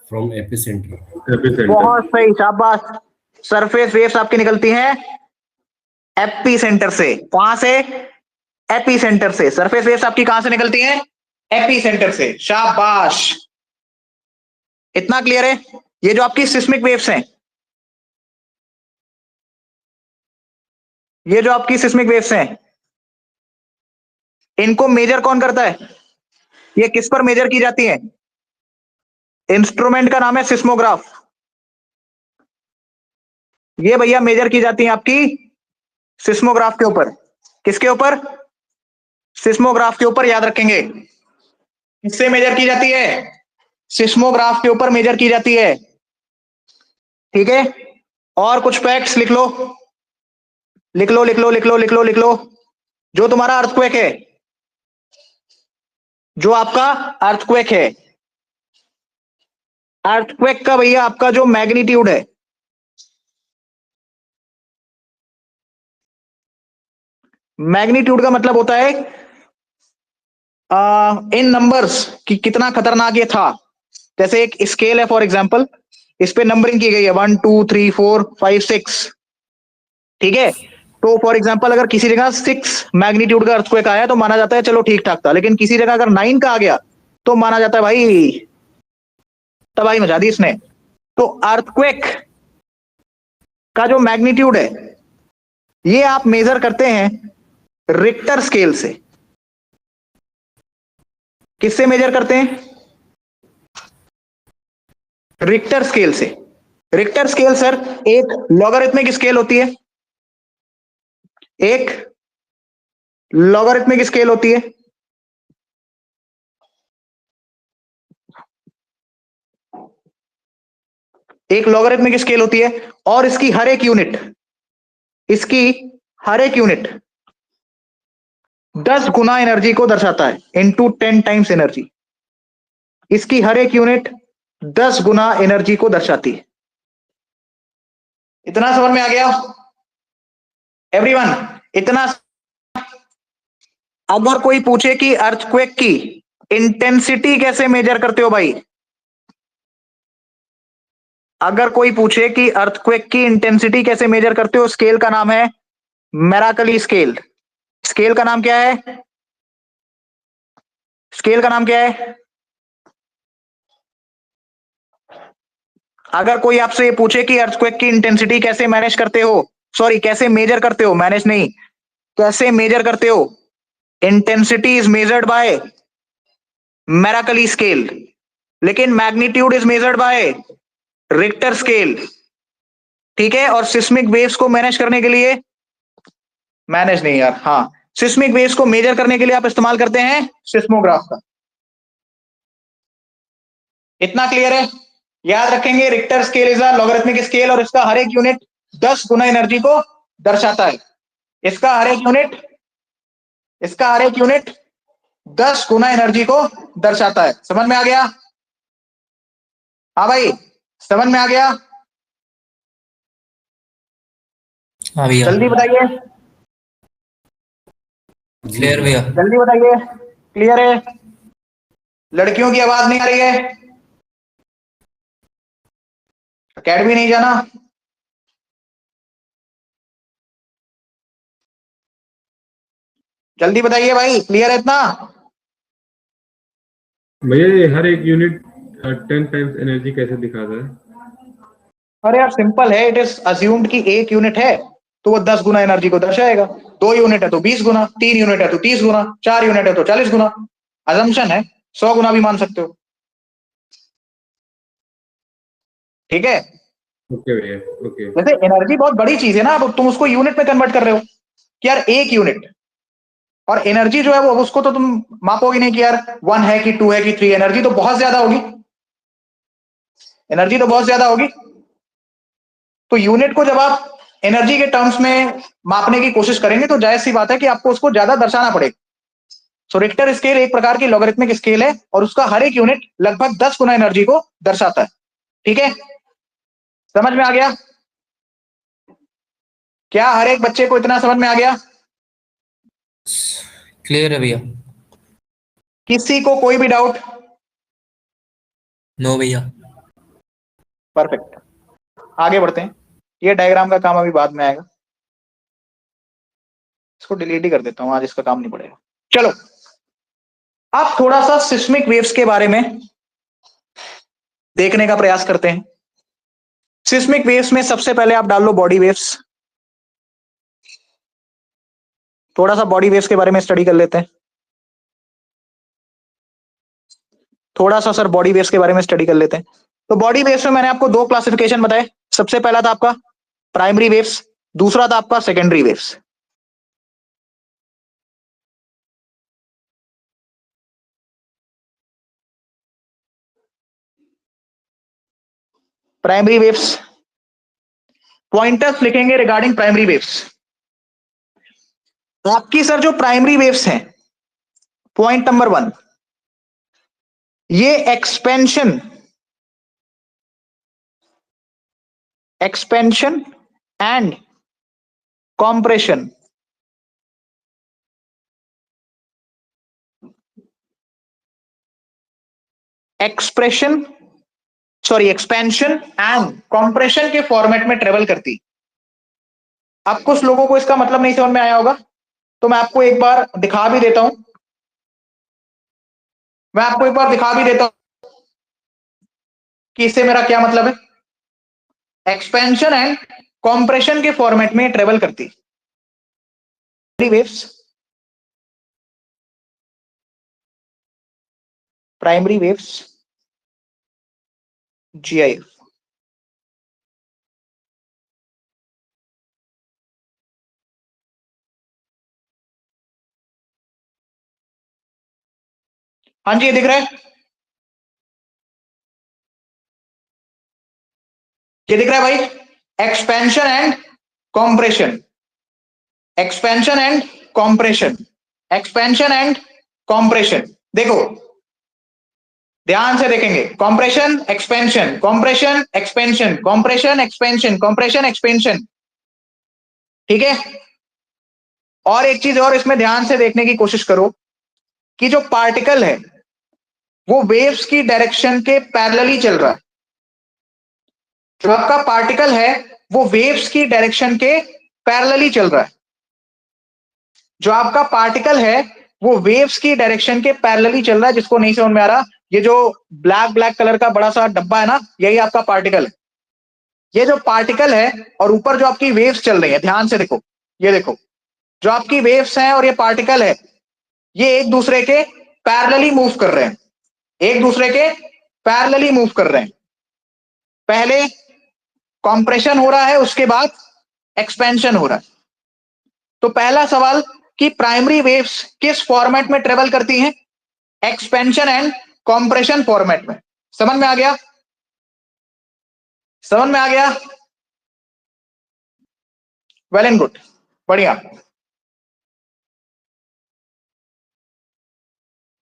From epicentre. बहुत सही, शाबाश। सरफेस वेव्स आपकी निकलती हैं एपी सेंटर से। कहां से? एपी सेंटर से। सरफेस वेव्स आपकी कहां से निकलती हैं? एपी सेंटर से, शाबाश। इतना क्लियर है? ये जो आपकी सिस्मिक वेव्स हैं, ये जो आपकी सिस्मिक वेव्स हैं, इनको मेजर कौन करता है? ये किस पर मेजर की जाती है? इंस्ट्रूमेंट का नाम है सिस्मोग्राफ। ये भैया मेजर की जाती है आपकी सिस्मोग्राफ के ऊपर। किसके ऊपर? सिस्मोग्राफ के ऊपर, याद रखेंगे। किससे मेजर की जाती है? सिस्मोग्राफ के ऊपर मेजर की जाती है, ठीक है। और कुछ फैक्ट्स लिख लो, लिख लो लिख लो लिख लो लिख लो लिख लो। जो तुम्हारा अर्थक्वेक है, जो आपका अर्थक्वेक है, अर्थक्वेक का भैया आपका जो मैग्नीट्यूड है, मैग्नीट्यूड का मतलब होता है इन नंबर्स कि कितना खतरनाक ये था। जैसे एक स्केल है फॉर एग्जांपल, इस पे नंबरिंग की गई है 1 2 3 4 5 6, ठीक है। तो फॉर एग्जांपल अगर किसी जगह 6 मैग्नीट्यूड का अर्थक्वेक आया तो माना जाता है चलो ठीक ठाक था, लेकिन किसी जगह अगर 9 का आ गया तो माना जाता है भाई तबाही मचा दी इसने। तो अर्थक्वेक का जो मैग्नीट्यूड है ये आप मेजर करते हैं रिक्टर स्केल से। किससे मेजर करते हैं? रिक्टर स्केल से। रिक्टर स्केल सर एक लॉगरिथमिक स्केल होती है, एक लॉगरिथमिक स्केल होती है, एक लॉगरिथमिक स्केल होती है, और इसकी हर एक यूनिट, इसकी हर एक यूनिट 10 गुना एनर्जी को दर्शाता है, इनटू 10 टाइम्स एनर्जी। इसकी हर एक यूनिट 10 गुना एनर्जी को दर्शाती है। इतना समझ में आ गया एवरीवन? इतना। अगर कोई पूछे कि अर्थक्वेक की इंटेंसिटी कैसे मेजर करते हो भाई, अगर कोई पूछे कि अर्थक्वेक की इंटेंसिटी कैसे मेजर करते हो, स्केल का नाम है मेराकली स्केल। स्केल का नाम क्या है? स्केल का नाम क्या है? अगर कोई आपसे ये पूछे कि अर्थक्वेक की इंटेंसिटी कैसे मैनेज करते हो, सॉरी कैसे मेजर करते हो, मैनेज नहीं, कैसे मेजर करते हो, intensity is measured by Mercalli scale, लेकिन magnitude is measured by Richter scale. ठीक है? और सिस्मिक वेव्स को मैनेज करने के लिए, मैनेज नहीं यार, हाँ, सिस्मिक वेव्स को मेजर करने के लिए आप इस्तेमाल करते हैं सिस्मोग्राफ का। इतना क्लियर है? याद रखेंगे, Richter scale is a logarithmic scale और इसका हर एक यूनिट 10 गुना एनर्जी को दर्शाता है। इसका हर एक यूनिट 10 गुना एनर्जी को दर्शाता है। समझ में आ गया? हाँ भाई, समझ में आ गया? हाँ भैया। जल्दी बताइए, जी क्लियर भैया। जल्दी बताइए। क्लियर है? लड़कियों की आवाज नहीं आ रही है? अकेडमी नहीं जाना? जल्दी बताइए भाई, क्लियर है इतना? भैया ये हर एक यूनिट 10 टाइम्स एनर्जी कैसे दिखाता है? अरे यार सिंपल है, इट इज अज्यूम्ड कि एक यूनिट है तो वो 10 गुना एनर्जी को दर्शाएगा, 2 यूनिट है तो 20 गुना, 3 यूनिट है तो 30 गुना, 4 यूनिट है तो 40 गुना। अजम्पशन है, 100 गुना भी मान सकते हो। ठीक है? ओके भैया, ओके। जैसे एनर्जी बहुत बड़ी चीज है ना, अब तुम उसको यूनिट में कन्वर्ट कर रहे हो कि यार एक यूनिट, और एनर्जी जो है वो उसको तो तुम मापोगे नहीं कि यार 1 है कि 2 है कि 3, एनर्जी तो बहुत ज्यादा होगी, एनर्जी तो बहुत ज्यादा होगी। तो यूनिट को जब आप एनर्जी के टर्म्स में मापने की कोशिश करेंगे तो जायज सी बात है कि आपको उसको ज्यादा दर्शाना पड़ेगा। सो रिक्टर स्केल एक प्रकार की लॉगरिथमिक स्केल है और उसका हर एक यूनिट लगभग 10 गुना एनर्जी को दर्शाता है। ठीक है? समझ में आ गया? क्या हर एक बच्चे को इतना समझ में आ गया? क्लियर है भैया। किसी को कोई भी डाउट? नो भैया। परफेक्ट, आगे बढ़ते हैं। ये डायग्राम का काम अभी बाद में आएगा, इसको डिलीट ही कर देता हूं, आज इसका काम नहीं पड़ेगा। चलो अब थोड़ा सा सिस्मिक वेव्स के बारे में देखने का प्रयास करते हैं। सिस्मिक वेव्स में सबसे पहले आप डाल लो बॉडी वेव्स। थोड़ा सा बॉडी वेव्स के बारे में स्टडी कर लेते हैं। थोड़ा सा सर बॉडी वेव्स के बारे में स्टडी कर लेते हैं। तो बॉडी वेव्स में मैंने आपको 2 क्लासिफिकेशन बताए। सबसे पहला था आपका प्राइमरी वेव्स, दूसरा था आपका secondary waves. Primary waves, pointers लिखेंगे रिगार्डिंग प्राइमरी वेव्स। आपकी सर जो प्राइमरी वेव्स हैं, पॉइंट नंबर 1, ये expansion and compression, expansion and compression के फॉर्मेट में ट्रेवल करती। अब कुछ लोगों को इसका मतलब नहीं समझ में आया होगा, तो मैं आपको एक बार दिखा भी देता हूं। कि इससे मेरा क्या मतलब है। एक्सपेंशन एंड कॉम्प्रेशन के फॉर्मेट में ट्रेवल करती वेव्स, प्राइमरी वेव्स, जीआईएफ। हाँ जी, ये दिख रहा है, ये दिख रहा है भाई। Expansion and compression, expansion and compression, expansion and compression. देखो ध्यान से देखेंगे, compression expansion, compression expansion, compression expansion, compression expansion, ठीक है। और एक चीज और इसमें ध्यान से देखने की कोशिश करो कि जो पार्टिकल है वो वेव्स की डायरेक्शन के पैरेलली चल रहा है। जो आपका पार्टिकल है वो वेव्स की डायरेक्शन के पैरेलली चल रहा है। जो आपका पार्टिकल है वो वेव्स की डायरेक्शन के पैरेलली चल रहा है। जिसको नहीं समझ में आ रहा, ये जो ब्लैक ब्लैक कलर का बड़ा सा डब्बा है ना, यही आपका पार्टिकल है। ये जो पार्टिकल है और ऊपर जो आपकी वेव्स चल रही है, ध्यान से देखो, ये देखो, जो आपकी वेव्स हैं और ये पार्टिकल है, ये एक दूसरे के पैरेलली मूव कर रहे हैं, एक दूसरे के पैरेलली मूव कर रहे हैं। पहले कंप्रेशन हो रहा है, उसके बाद एक्सपेंशन हो रहा है। तो पहला सवाल कि प्राइमरी वेव्स किस फॉर्मेट में ट्रेवल करती हैं? एक्सपेंशन एंड कंप्रेशन फॉर्मेट में। समझ में आ गया? समझ में आ गया? वेल एंड गुड, बढ़िया।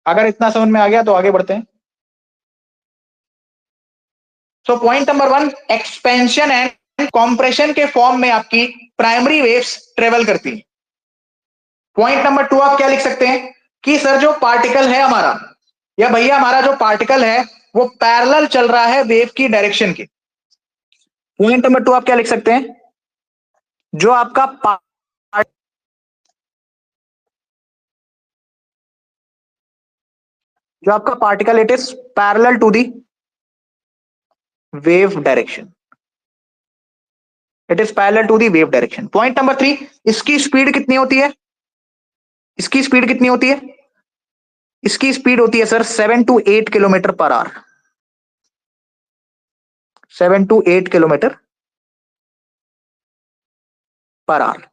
अगर इतना समझ में आ गया तो आगे बढ़ते हैं। So point number 1, expansion and compression के फॉर्म में आपकी प्राइमरी वेव्स ट्रेवल करती है। पॉइंट नंबर 2 आप क्या लिख सकते हैं कि सर जो पार्टिकल है हमारा, या भैया हमारा जो पार्टिकल है वो पैरेलल चल रहा है वेव की डायरेक्शन के। पॉइंट नंबर 2 आप क्या लिख सकते हैं, जो आपका particle it is parallel to the wave direction, it is parallel to the wave direction. Point number 3, इसकी स्पीड कितनी होती है? इसकी स्पीड कितनी होती है? इसकी स्पीड होती है sir 7 to 8 kilometre per our. 7 to 8 kilometre per our,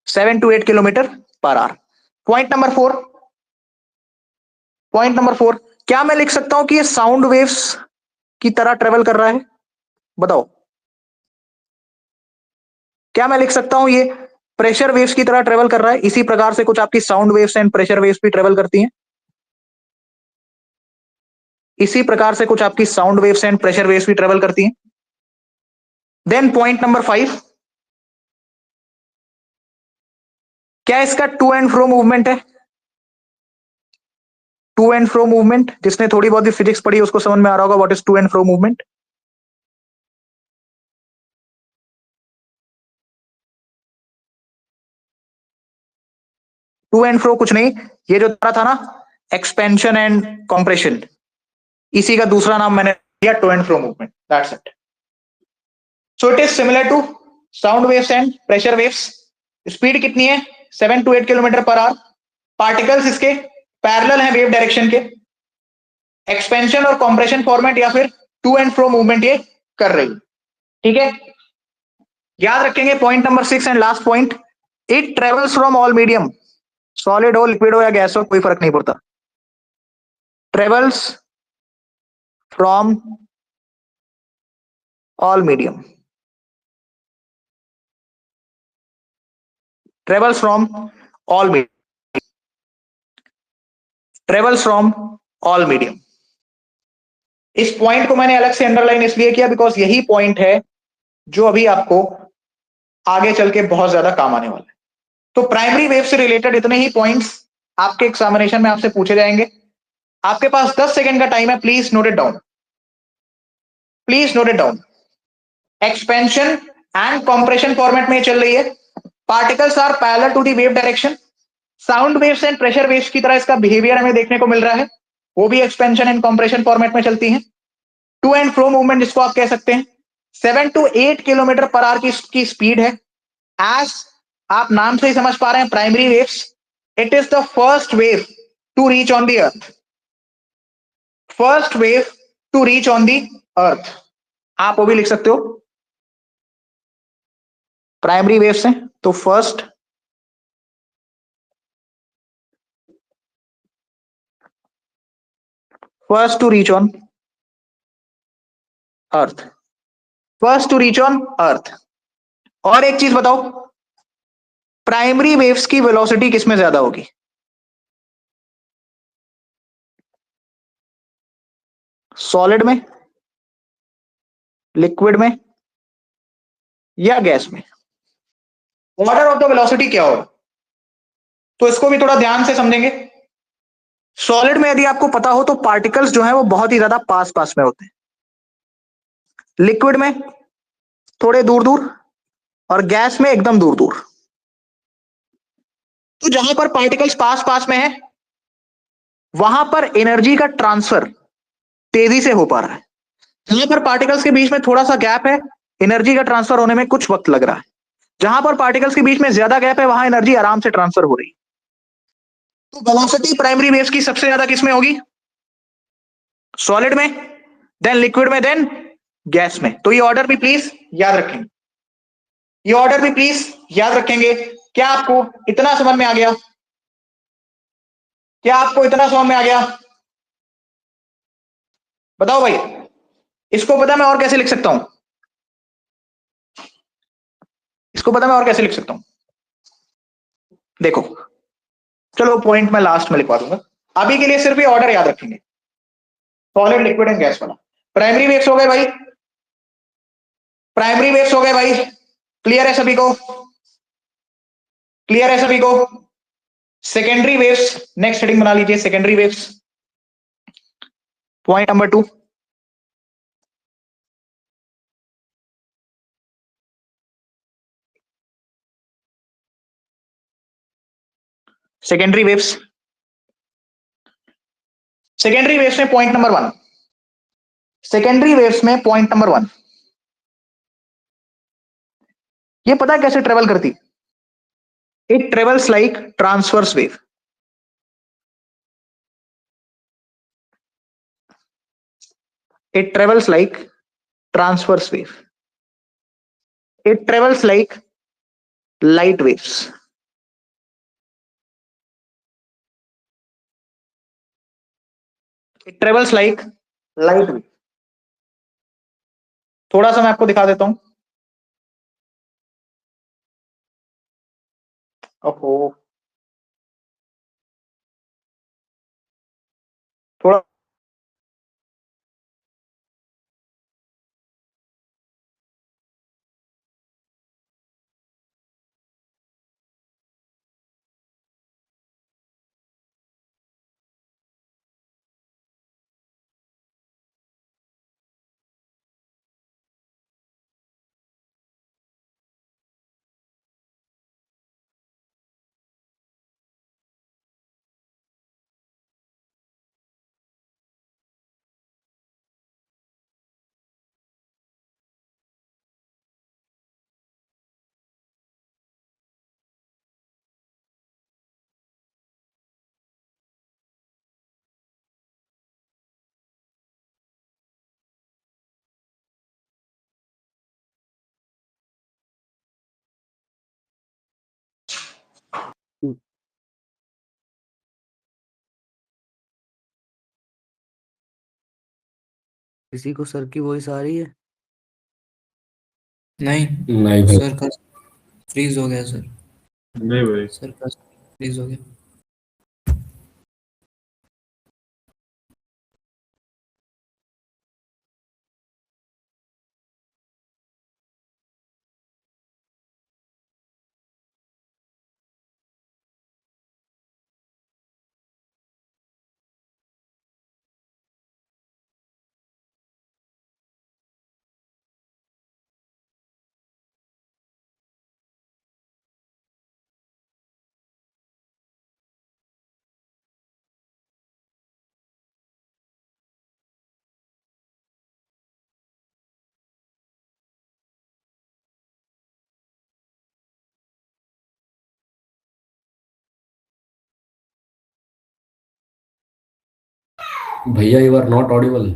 7 to 8 kilometre per our. Point number 4, point number 4, क्या मैं लिख सकता हूं कि ये साउंड वेव्स की तरह ट्रेवल कर रहा है? बताओ, क्या मैं लिख सकता हूं ये प्रेशर वेव्स की तरह ट्रेवल कर रहा है? इसी प्रकार से कुछ आपकी sound waves and pressure waves भी ट्रेवल करती हैं। इसी प्रकार से कुछ आपकी sound waves and pressure waves भी ट्रेवल करती हैं। देन पॉइंट नंबर 5, क्या इसका टू एंड फ्रो मूवमेंट है? टू एंड फ्रो मूवमेंट, जिसने थोड़ी बहुत भी फिजिक्स पढ़ी उसको समझ में आ रहा होगा what is to and fro movement. To and fro कुछ नहीं, ये जो था ना एक्सपेंशन एंड कंप्रेशन, इसी का दूसरा नाम मैंने दिया to and fro movement, that's it. So it is similar to sound waves and pressure waves. Speed कितनी है? 7 to 8 kilometre per hour. Particles इसके पैरेलल हैं वेव डायरेक्शन के। एक्सपेंशन और कंप्रेशन फॉर्मेट या फिर टू एंड फ्रो मूवमेंट ये कर रही है, ठीक है। याद रखेंगे point number 6 and last point, it travels from all medium, solid हो, लिक्विड हो या गैस हो, कोई फर्क नहीं पड़ता। Travels from all medium, travels from all medium, travels from all medium. इस पॉइंट को मैंने अलग से अंडरलाइन इसलिए किया बिकॉज यही पॉइंट है जो अभी आपको आगे चल के बहुत ज्यादा काम आने वाला है। तो प्राइमरी वेव से रिलेटेड इतने ही पॉइंट्स आपके एग्जामिनेशन में आपसे पूछे जाएंगे। आपके पास 10 सेकंड का टाइम है, please note it down, please note it down. Expansion and compression format में चल रही है। Particles are parallel to the wave direction. Sound waves and pressure waves की तरह इसका बिहेवियर हमें देखने को मिल रहा है, वो भी एक्सपेंशन एंड कंप्रेशन फॉर्मेट में चलती हैं। टू एंड फ्रो मूवमेंट जिसको आप कह सकते हैं, 7 to 8 किलोमीटर पर आवर की स्पीड है। एज आप नाम से ही समझ पा रहे हैं, primary waves, it is the first wave to reach on the earth, first wave to reach on the earth. आप वो भी लिख सकते हो, प्राइमरी वेव्स हैं तो first to reach on earth, first to reach on earth. और एक चीज बताओ, प्राइमरी वेव्स की वेलोसिटी किसमें ज्यादा होगी? सॉलिड में, लिक्विड में या गैस में? ऑर्डर ऑफ द वेलोसिटी क्या होगा? तो इसको भी थोड़ा ध्यान से समझेंगे। सॉलिड में यदि आपको पता हो तो पार्टिकल्स जो है वो बहुत ही ज्यादा पास पास में होते हैं, लिक्विड में थोड़े दूर दूर, और गैस में एकदम दूर दूर। तो जहां पर पार्टिकल्स पास पास में है वहां पर एनर्जी का ट्रांसफर तेजी से हो पा रहा है, जहां पर पार्टिकल्स के बीच में थोड़ा सा गैप है एनर्जी का ट्रांसफर होने में कुछ वक्त लग रहा है, जहां पर पार्टिकल्स के बीच में ज्यादा गैप है वहां एनर्जी आराम से ट्रांसफर हो रही है। तो वेलोसिटी प्राइमरी वेव्स की सबसे ज्यादा किसमें होगी? सॉलिड में, देन लिक्विड में, देन गैस में। तो ये ऑर्डर भी प्लीज याद रखेंगे, ये ऑर्डर भी प्लीज याद रखेंगे। क्या आपको इतना समझ में आ गया? क्या आपको इतना समझ में आ गया? बताओ भाई, इसको पता मैं और कैसे लिख सकता हूं? इसको पता मैं और कैसे लिख सकता हूं? देखो, चलो पॉइंट मैं लास्ट में लिखवा दूंगा, अभी के लिए सिर्फ ये ऑर्डर याद रखेंगे, सॉलिड, लिक्विड एंड गैस वाला। प्राइमरी वेव्स हो गए भाई, प्राइमरी वेव्स हो गए भाई, क्लियर है सभी को? क्लियर है सभी को? सेकेंडरी वेव्स, नेक्स्ट हेडिंग बना लीजिए, secondary waves, point number 2। Secondary waves, secondary waves में पॉइंट नंबर 1, सेकेंडरी वेव्स में पॉइंट नंबर 1, ये पता है कैसे ट्रेवल करती? It travels like transverse wave. It travels like transverse wave. It travels like light waves. It travels like light wave. थोड़ा सा मैं आपको दिखा देता हूं। ओहो, थोड़ा किसी को सर की वॉइस आ रही है? नहीं नहीं भाई। सर का फ्रीज हो गया सर। नहीं भाई। सर का फ्रीज हो गया। भैया you are not audible.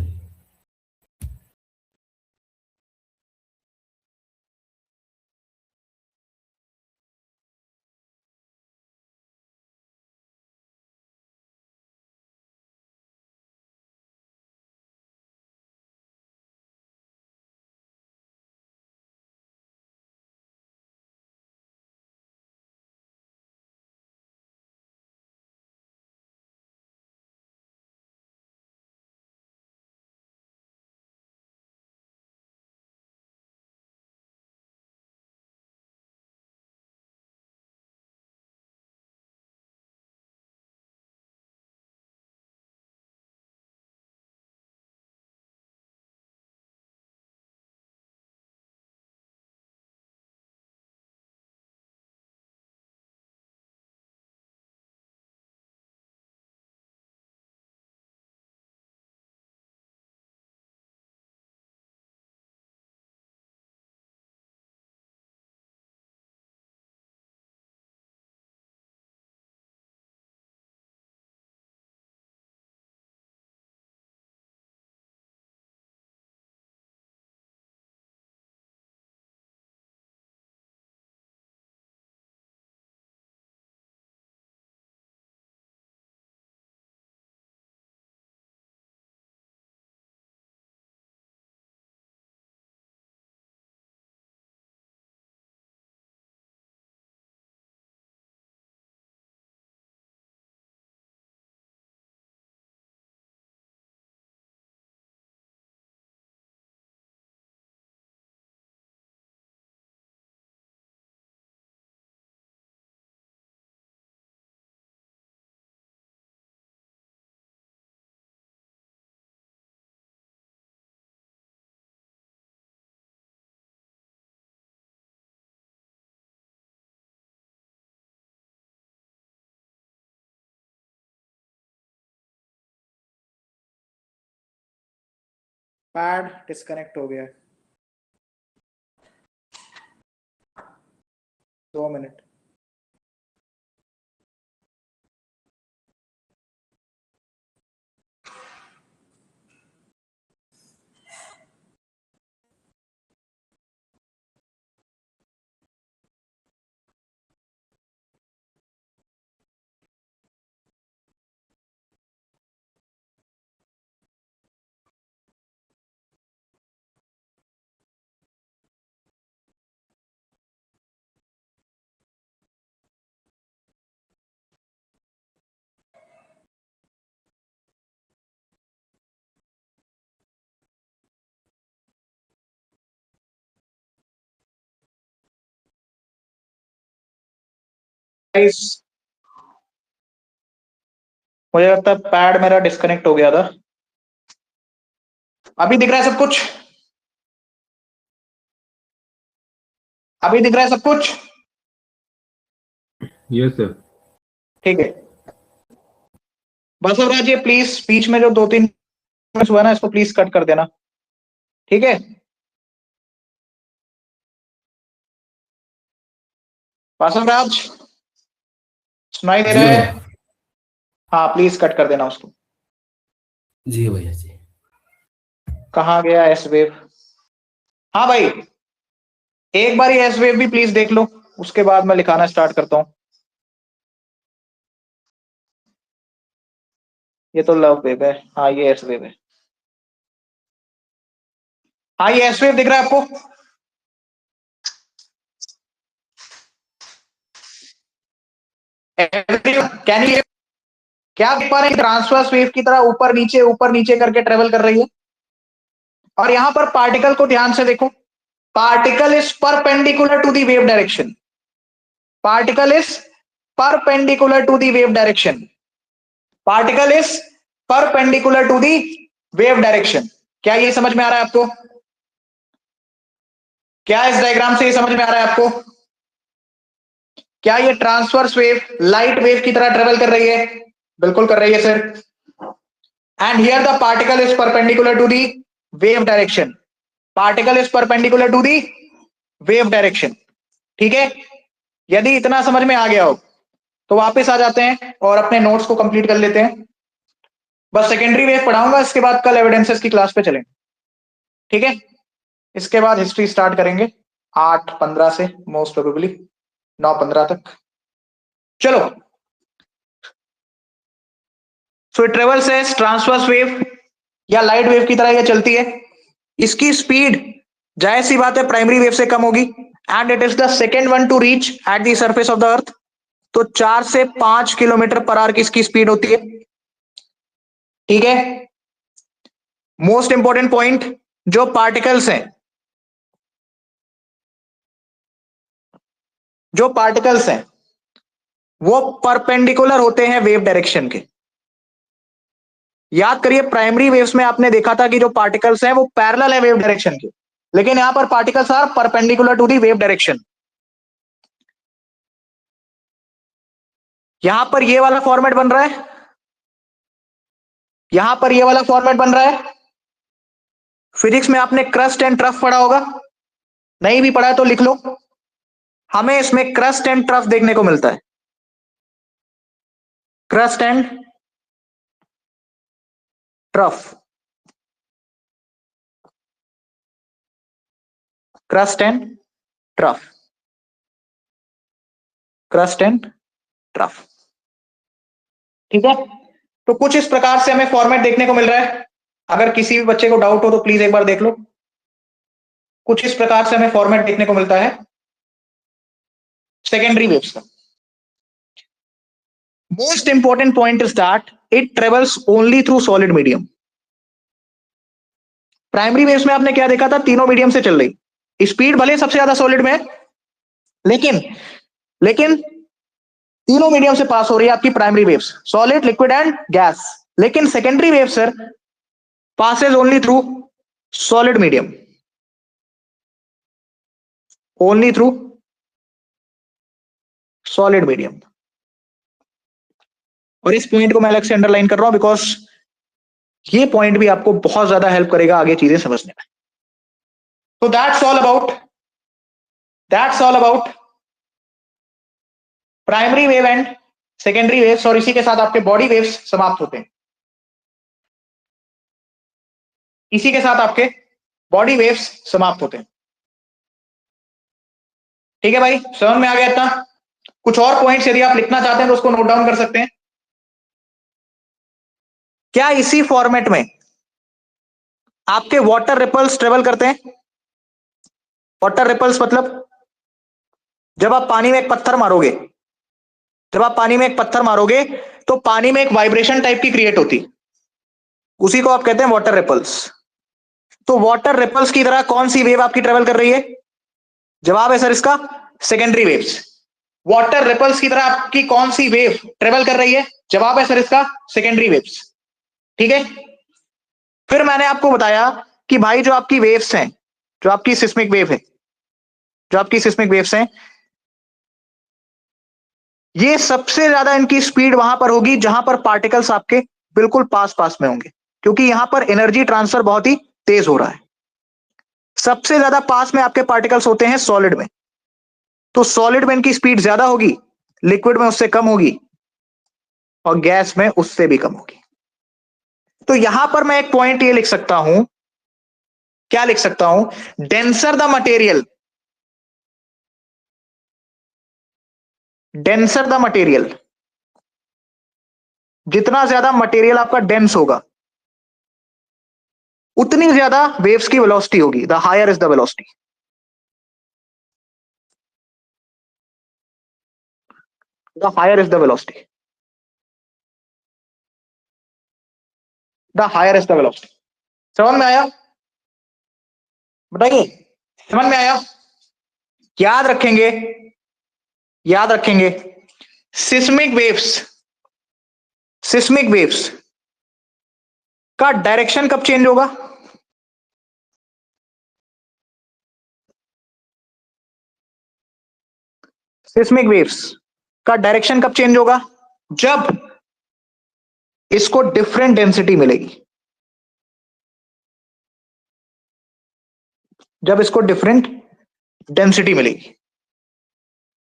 Pad disconnect हो गया है, 2 मिनट। गाइस मुझे लगता है पैड मेरा डिस्कनेक्ट हो गया था। अभी दिख रहा है सब कुछ? अभी दिख रहा है सब कुछ? Yes, sir. ठीक है। बसवराज जी प्लीज बीच में जो 2-3 मिनट हुआ ना इसको प्लीज कट कर देना, ठीक है? बसवराज सुनाई दे जी रहा है? भैया। हाँ प्लीज कट कर देना उसको। जी भैया जी। कहाँ गया एस वेव? हाँ भाई एक बार ये एस वेव भी प्लीज देख लो, उसके बाद मैं लिखाना स्टार्ट करता हूँ। ये तो लव वेव है, हाँ ये एस वेव है। हाँ ये एस वेव दिख रहा है आपको? कैन यू क्या आप देख पा रहे हैं? ट्रांसवर्स वेव की तरह ऊपर नीचे करके ट्रेवल कर रही है। और यहां पर पार्टिकल को ध्यान से देखो, particle is perpendicular to the wave direction, particle is perpendicular to the wave direction, particle is perpendicular to the wave direction. क्या ये समझ में आ रहा है आपको? क्या इस डायग्राम से ये समझ में आ रहा है आपको? क्या ये ट्रांसवर्स वेव लाइट वेव की तरह ट्रेवल कर रही है? बिल्कुल कर रही है sir. And here the particle is perpendicular to the wave direction, particle is perpendicular to the wave direction. ठीक है, यदि इतना समझ में आ गया हो तो वापस आ जाते हैं और अपने नोट्स को कंप्लीट कर लेते हैं। बस सेकेंडरी वेव पढ़ाऊंगा, इसके बाद कल एविडेंसेस की क्लास पे चलेंगे, ठीक है? इसके बाद हिस्ट्री स्टार्ट करेंगे 8:15 से, मोस्ट प्रोबेबली 9:15 तक। चलो, सो ट्रेवल्स एज ट्रांसवर्स वेव या लाइट वेव की तरह यह चलती है। इसकी स्पीड जाहिर सी बात है प्राइमरी वेव से कम होगी, and it is the second one two reach at the surface of the अर्थ। तो 4 से 5 किलोमीटर पर आवर की इसकी स्पीड होती है, ठीक है? मोस्ट इंपॉर्टेंट पॉइंट, जो पार्टिकल्स हैं, जो पार्टिकल्स हैं वो परपेंडिकुलर होते हैं वेव डायरेक्शन के। याद करिए प्राइमरी वेव्स में आपने देखा था कि जो पार्टिकल्स हैं वो पैरेलल है वेव डायरेक्शन के, लेकिन यहां पर particles are perpendicular to the wave direction. यहां पर ये वाला फॉर्मेट बन रहा है, यहां पर ये वाला फॉर्मेट बन रहा है। फिजिक्स में आपने क्रस्ट एंड ट्रफ पढ़ा होगा, नहीं भी पढ़ा है तो लिख लो। हमें इसमें क्रस्ट एंड ट्रफ देखने को मिलता है, crust and trough, crust and trough, crust and trough, ठीक है? तो कुछ इस प्रकार से हमें फॉर्मेट देखने को मिल रहा है। अगर किसी भी बच्चे को डाउट हो तो प्लीज एक बार देख लो। कुछ इस प्रकार से हमें फॉर्मेट देखने को मिलता है सेकेंडरी वेव्स का। Most important point is that it travels only through solid medium. Primary waves में आपने क्या देखा था? तीनों मीडियम से चल रही, स्पीड भले सबसे ज्यादा सॉलिड में है, लेकिन लेकिन तीनों मीडियम से पास हो रही है आपकी primary waves, solid, liquid and gas. लेकिन secondary wave sir passes only through solid medium, only through solid medium। और इस पॉइंट को मैं अलग से अंडरलाइन कर रहा हूं बिकॉज ये पॉइंट भी आपको बहुत ज्यादा हेल्प करेगा आगे चीजें समझने में। तो that's all about primary wave and secondary waves, और इसी के साथ आपके बॉडी वेव्स समाप्त होते हैं। इसी के साथ आपके बॉडी वेव्स समाप्त होते हैं। ठीक है भाई, समझ में आ गया इतना? कुछ और पॉइंट्स यदि आप लिखना चाहते हैं तो उसको नोट डाउन कर सकते हैं। क्या इसी फॉर्मेट में आपके वाटर रिपल्स ट्रेवल करते हैं? वाटर रिपल्स मतलब जब आप पानी में एक पत्थर मारोगे तो पानी में एक वाइब्रेशन टाइप की क्रिएट होती, उसी को आप कहते हैं वाटर रिपल्स। तो वाटर रिपल्स की तरह कौन सी वेव आपकी ट्रेवल कर रही है? जवाब है सर इसका सेकेंडरी वेव्स। वाटर रिपल्स की तरह आपकी कौन सी वेव ट्रेवल कर रही है? जवाब है सर इसका सेकेंडरी वेव्स। ठीक है, फिर मैंने आपको बताया कि भाई जो आपकी वेव्स हैं, जो आपकी सिस्मिक वेव्स हैं, ये सबसे ज्यादा इनकी स्पीड वहां पर होगी जहां पर पार्टिकल्स आपके बिल्कुल पास में होंगे, क्योंकि यहां पर एनर्जी ट्रांसफर बहुत ही तेज हो रहा है। सबसे ज्यादा पास में आपके पार्टिकल्स होते हैं सॉलिड में, तो सॉलिड में इनकी स्पीड ज्यादा होगी, लिक्विड में उससे कम होगी, और गैस में उससे भी कम होगी। तो यहां पर मैं एक पॉइंट ये लिख सकता हूं, क्या लिख सकता हूं? डेंसर द मटेरियल, जितना ज्यादा मटेरियल आपका डेंस होगा उतनी ज्यादा वेव्स की वेलोसिटी होगी। The higher is the velocity. The higher is the velocity. The higher is the velocity. समझ में आया? बताइए, समझ में आया? याद रखेंगे सिस्मिक वेव्स का डायरेक्शन कब चेंज होगा? सिस्मिक वेव्स का डायरेक्शन कब चेंज होगा? जब इसको डिफरेंट डेंसिटी मिलेगी।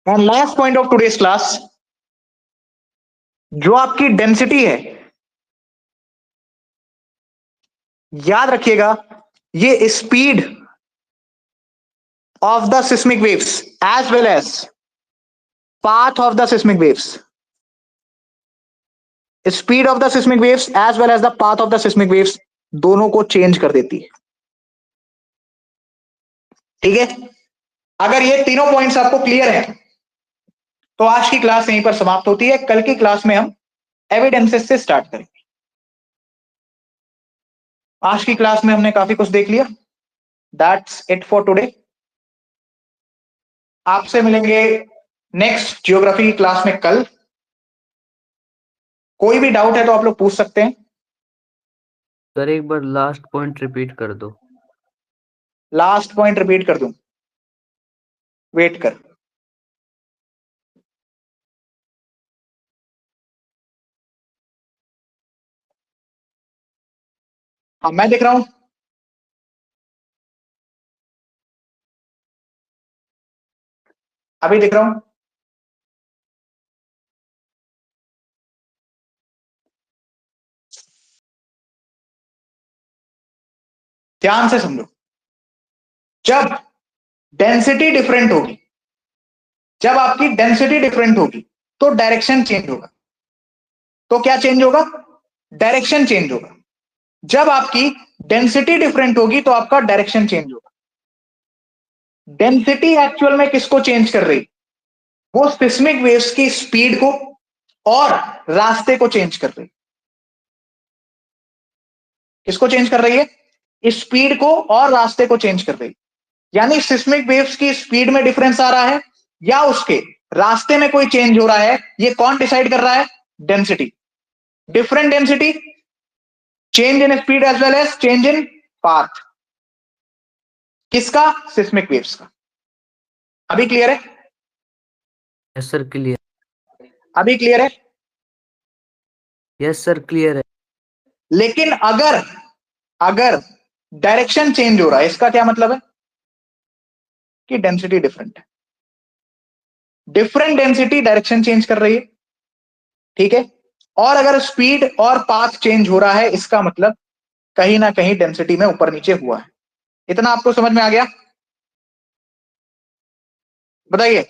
And last point of today's class, जो आपकी डेंसिटी है, याद रखिएगा, ये speed of the seismic waves as well as path of the seismic waves, speed of the seismic waves as well as the path of the seismic waves दोनों को change कर देती है। ठीक है, अगर ये तीनों पॉइंट्स आपको क्लियर है तो आज की क्लास यहीं पर समाप्त होती है। कल की क्लास में हम एविडेंसेस से स्टार्ट करेंगे। आज की क्लास में हमने काफी कुछ देख लिया। That's it for today. आपसे मिलेंगे नेक्स्ट ज्योग्राफी क्लास में कल। कोई भी डाउट है तो आप लोग पूछ सकते हैं। सर एक बार लास्ट पॉइंट रिपीट कर दो। लास्ट पॉइंट रिपीट कर दूं? वेट कर। हाँ, मैं दिख रहा हूं। अभी दिख रहा हूं। ध्यान से समझो। जब डेंसिटी डिफरेंट होगी, जब आपकी डेंसिटी डिफरेंट होगी तो डायरेक्शन चेंज होगा। तो क्या चेंज होगा? डायरेक्शन चेंज होगा। जब आपकी डेंसिटी डिफरेंट होगी तो आपका डायरेक्शन चेंज होगा। डेंसिटी एक्चुअल में किसको चेंज कर रही? वो सिस्मिक वेव्स की स्पीड को और रास्ते को चेंज कर रही। किसको चेंज कर रही है? स्पीड को और रास्ते को चेंज कर रही। यानी सिस्मिक वेव्स की स्पीड में डिफरेंस आ रहा है या उसके रास्ते में कोई चेंज हो रहा है, ये कौन डिसाइड कर रहा है? Density. Different density, change in speed as well as change in path. किसका? सिस्मिक वेव्स का। अभी क्लियर है? Yes sir clear. अभी क्लियर है? यस सर क्लियर है। लेकिन अगर अगर डायरेक्शन चेंज हो रहा है, इसका क्या मतलब है कि डेंसिटी डिफरेंट है। डिफरेंट डेंसिटी डायरेक्शन चेंज कर रही है, ठीक है। और अगर स्पीड और पाथ चेंज हो रहा है, इसका मतलब कहीं ना कहीं डेंसिटी में ऊपर नीचे हुआ है। इतना आपको समझ में आ गया? बताइए,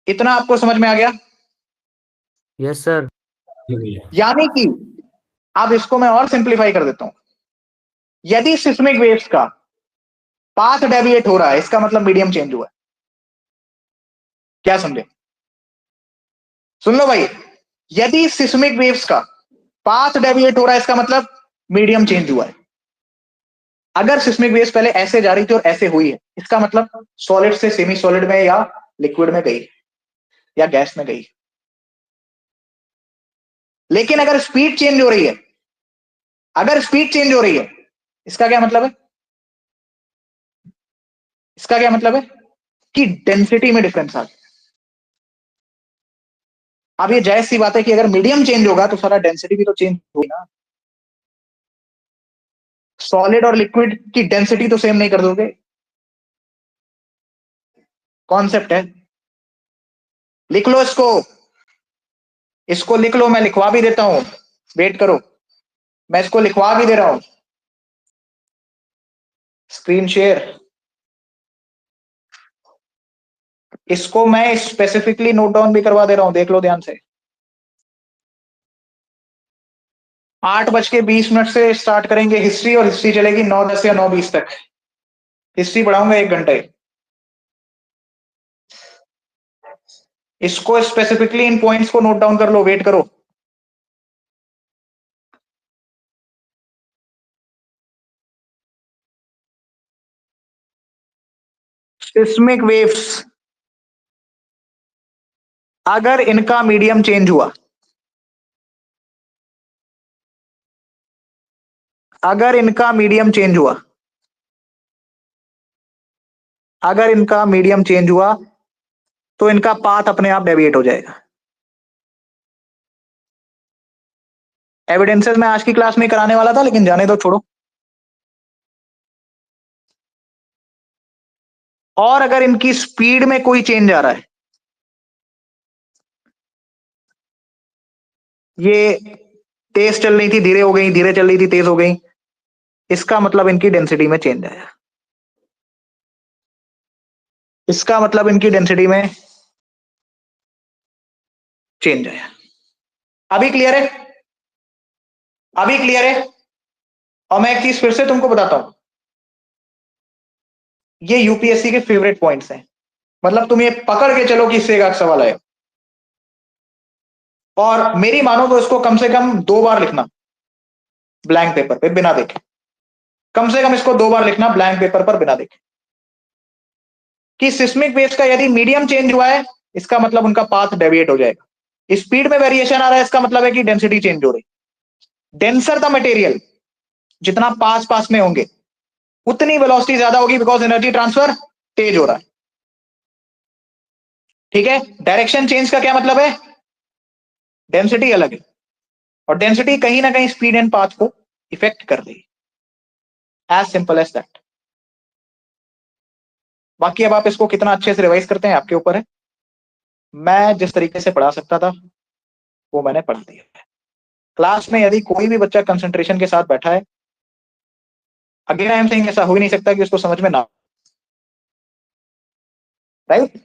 इतना आपको समझ में आ गया? Yes sir. यानी कि अब इसको मैं और सिंप्लीफाई कर देता हूं। यदि सिस्मिक वेव्स का पाथ डेविएट हो रहा है, इसका मतलब मीडियम चेंज हुआ है। क्या समझे? सुन लो भाई, यदि सिस्मिक वेव्स का पाथ डेविएट हो रहा है, इसका मतलब मीडियम चेंज हुआ है। अगर सिस्मिक वेव्स पहले ऐसे जा रही थी और ऐसे हुई है, इसका मतलब सॉलिड से सेमी सॉलिड में या लिक्विड में गई या गैस में गई। लेकिन अगर स्पीड चेंज हो रही है, अगर स्पीड चेंज हो रही है, इसका क्या मतलब है? इसका क्या मतलब है कि डेंसिटी में डिफरेंस आ गया। अब ये जायज सी बात है कि अगर मीडियम चेंज होगा तो सारा डेंसिटी भी तो चेंज होगी ना। सॉलिड और लिक्विड की डेंसिटी तो सेम नहीं कर दोगे। कॉन्सेप्ट है, लिख लो इसको, इसको लिख लो। मैं लिखवा भी देता हूं, वेट करो, मैं इसको लिखवा भी दे रहा हूं। स्क्रीन शेयर, इसको मैं स्पेसिफिकली नोट डाउन भी करवा दे रहा हूं, देख लो ध्यान से। 8:20 से स्टार्ट करेंगे हिस्ट्री, और हिस्ट्री चलेगी 9:10 या 9:20 तक। हिस्ट्री पढ़ाऊंगा 1 घंटे। इसको स्पेसिफिकली इन पॉइंट्स को नोट डाउन कर लो, वेट करो। सिस्मिक वेव्स, अगर इनका मीडियम चेंज हुआ, अगर इनका मीडियम चेंज हुआ, अगर इनका मीडियम चेंज हुआ तो इनका पाथ अपने आप डेविएट हो जाएगा। एविडेंसेस मैं आज की क्लास में कराने वाला था, लेकिन जाने दो, छोड़ो। और अगर इनकी स्पीड में कोई चेंज आ रहा है, ये तेज चल रही थी धीरे हो गई, धीरे चल रही थी तेज हो गई, इसका मतलब इनकी डेंसिटी में चेंज आया। इसका मतलब इनकी डेंसिटी में चेंज आया। अभी क्लियर है? अभी क्लियर है? और मैं एक चीज फिर से तुमको बताता हूं, ये यूपीएससी के फेवरेट पॉइंट्स हैं। मतलब तुम ये पकड़ के चलो कि इससे एक सवाल आए, और मेरी मानो तो इसको कम से कम 2 बार लिखना ब्लैंक पेपर पे बिना देखे। कम से कम इसको 2 बार लिखना ब्लैंक पेपर पर बिना देखे, कि सिस्मिक वेव्स का यदि मीडियम चेंज हुआ है, इसका मतलब उनका पाथ डेविएट हो जाएगा। स्पीड में वेरिएशन आ रहा है, इसका मतलब है कि डेंसिटी चेंज हो रही। डेंसर द मटेरियल, जितना पास पास में होंगे उतनी वेलोसिटी ज्यादा होगी, बिकॉज एनर्जी ट्रांसफर तेज हो रहा है। ठीक है? डायरेक्शन चेंज का क्या मतलब है? डेंसिटी अलग है, और डेंसिटी कहीं ना कहीं स्पीड एंड पाथ को इफेक्ट कर रही है। As simple as that. बाकी अब आप इसको कितना अच्छे से रिवाइज करते हैं आपके ऊपर है। मैं जिस तरीके से पढ़ा सकता था वो मैंने पढ़ा दिया है। क्लास में यदि कोई भी बच्चा कंसंट्रेशन के साथ बैठा है, अगेन आई एम सेइंग, ऐसा हो ही नहीं सकता कि उसको समझ में ना, राइट?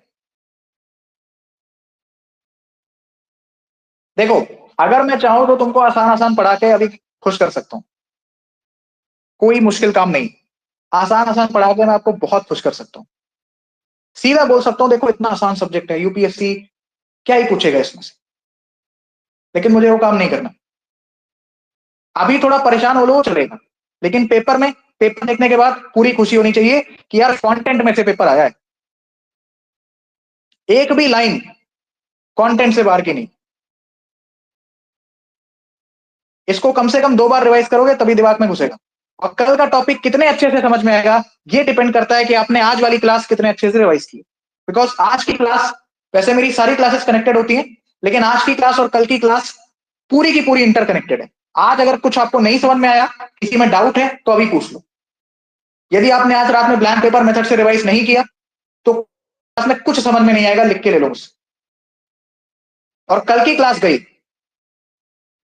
देखो, अगर मैं चाहूं तो तुमको आसान आसान पढ़ा के अभी खुश कर सकता हूं, कोई मुश्किल काम नहीं। आसान आसान पढ़ा के मैं आपको बहुत खुश कर सकता हूं। सीधा बोल सकता हूं, देखो इतना आसान सब्जेक्ट है, यूपीएससी क्या ही पूछेगा इसमें से। लेकिन मुझे वो काम नहीं करना। अभी थोड़ा परेशान हो लो चलेगा, लेकिन पेपर में, पेपर देखने के बाद पूरी खुशी होनी चाहिए कि यार कंटेंट में से पेपर आया है, एक भी लाइन कंटेंट से बाहर की नहीं। इसको कम से कम 2 बार रिवाइज करोगे तभी दिमाग में घुसेगा, और कल का टॉपिक कितने अच्छे से समझ में आएगा ये डिपेंड करता है कि आपने आज वाली क्लास कितने अच्छे से रिवाइज की। बिकॉज आज की क्लास, वैसे मेरी सारी क्लासेस कनेक्टेड होती हैं, लेकिन आज की क्लास और कल की क्लास पूरी की पूरी इंटरकनेक्टेड है। आज अगर कुछ आपको नहीं समझ में आया, किसी में डाउट है, तो अभी पूछ लो। यदि आपने आज रात में ब्लैंक पेपर मेथड से रिवाइज नहीं किया तो क्लास में कुछ समझ में नहीं आएगा, लिख के ले लो मुझसे। और कल की क्लास गई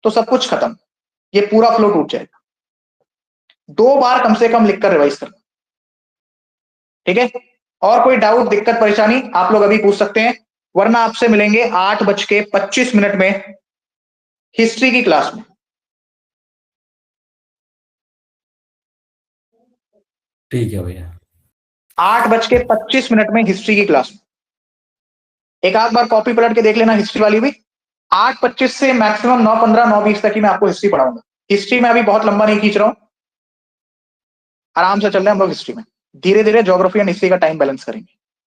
तो सब कुछ खत्म, ये पूरा फ्लो टूट जाएगा। 2 बार कम से कम लिखकर रिवाइज करना, ठीक है? और कोई डाउट, दिक्कत, परेशानी आप लोग अभी पूछ सकते हैं, वरना आपसे मिलेंगे 8:25 में हिस्ट्री की क्लास में। ठीक है भैया। 8:25 में हिस्ट्री की क्लास में। एक आध बार कॉपी पलट के देख लेना हिस्ट्री वाली भी। 8:25 से मैक्सिमम 9:15 9:20 तक ही मैं आपको हिस्ट्री पढ़ाऊंगा। हिस्ट्री में अभी बहुत लंबा नहीं खींच रहा हूं, आराम से चल रहे हैं हम लोग हिस्ट्री में। धीरे धीरे ज्योग्राफी एंड हिस्ट्री का टाइम बैलेंस करेंगे।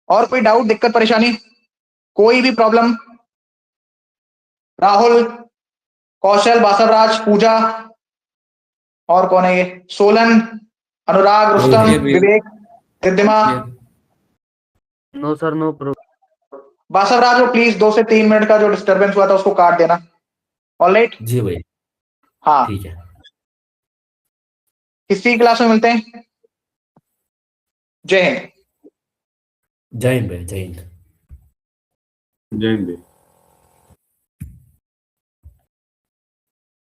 और कोई डाउट, दिक्कत, परेशानी, कोई भी प्रॉब्लम? राहुल, कौशल, बासवराज, पूजा, और कौन है ये, सोलन, अनुराग, रुस्तम, clear भैया। विवेक, Riddhima, No sir, no problem. Basavaraj, वो प्लीज 2 से 3 मिनट का जो डिस्टर्बेंस हुआ था उसको काट देना। ऑलराइट, जी भैया, हाँ, ठीक है। हिस्ट्री क्लास में मिलते हैं। जय हिंद। जय हिंद भैया, जय हिंद। जय हिंद।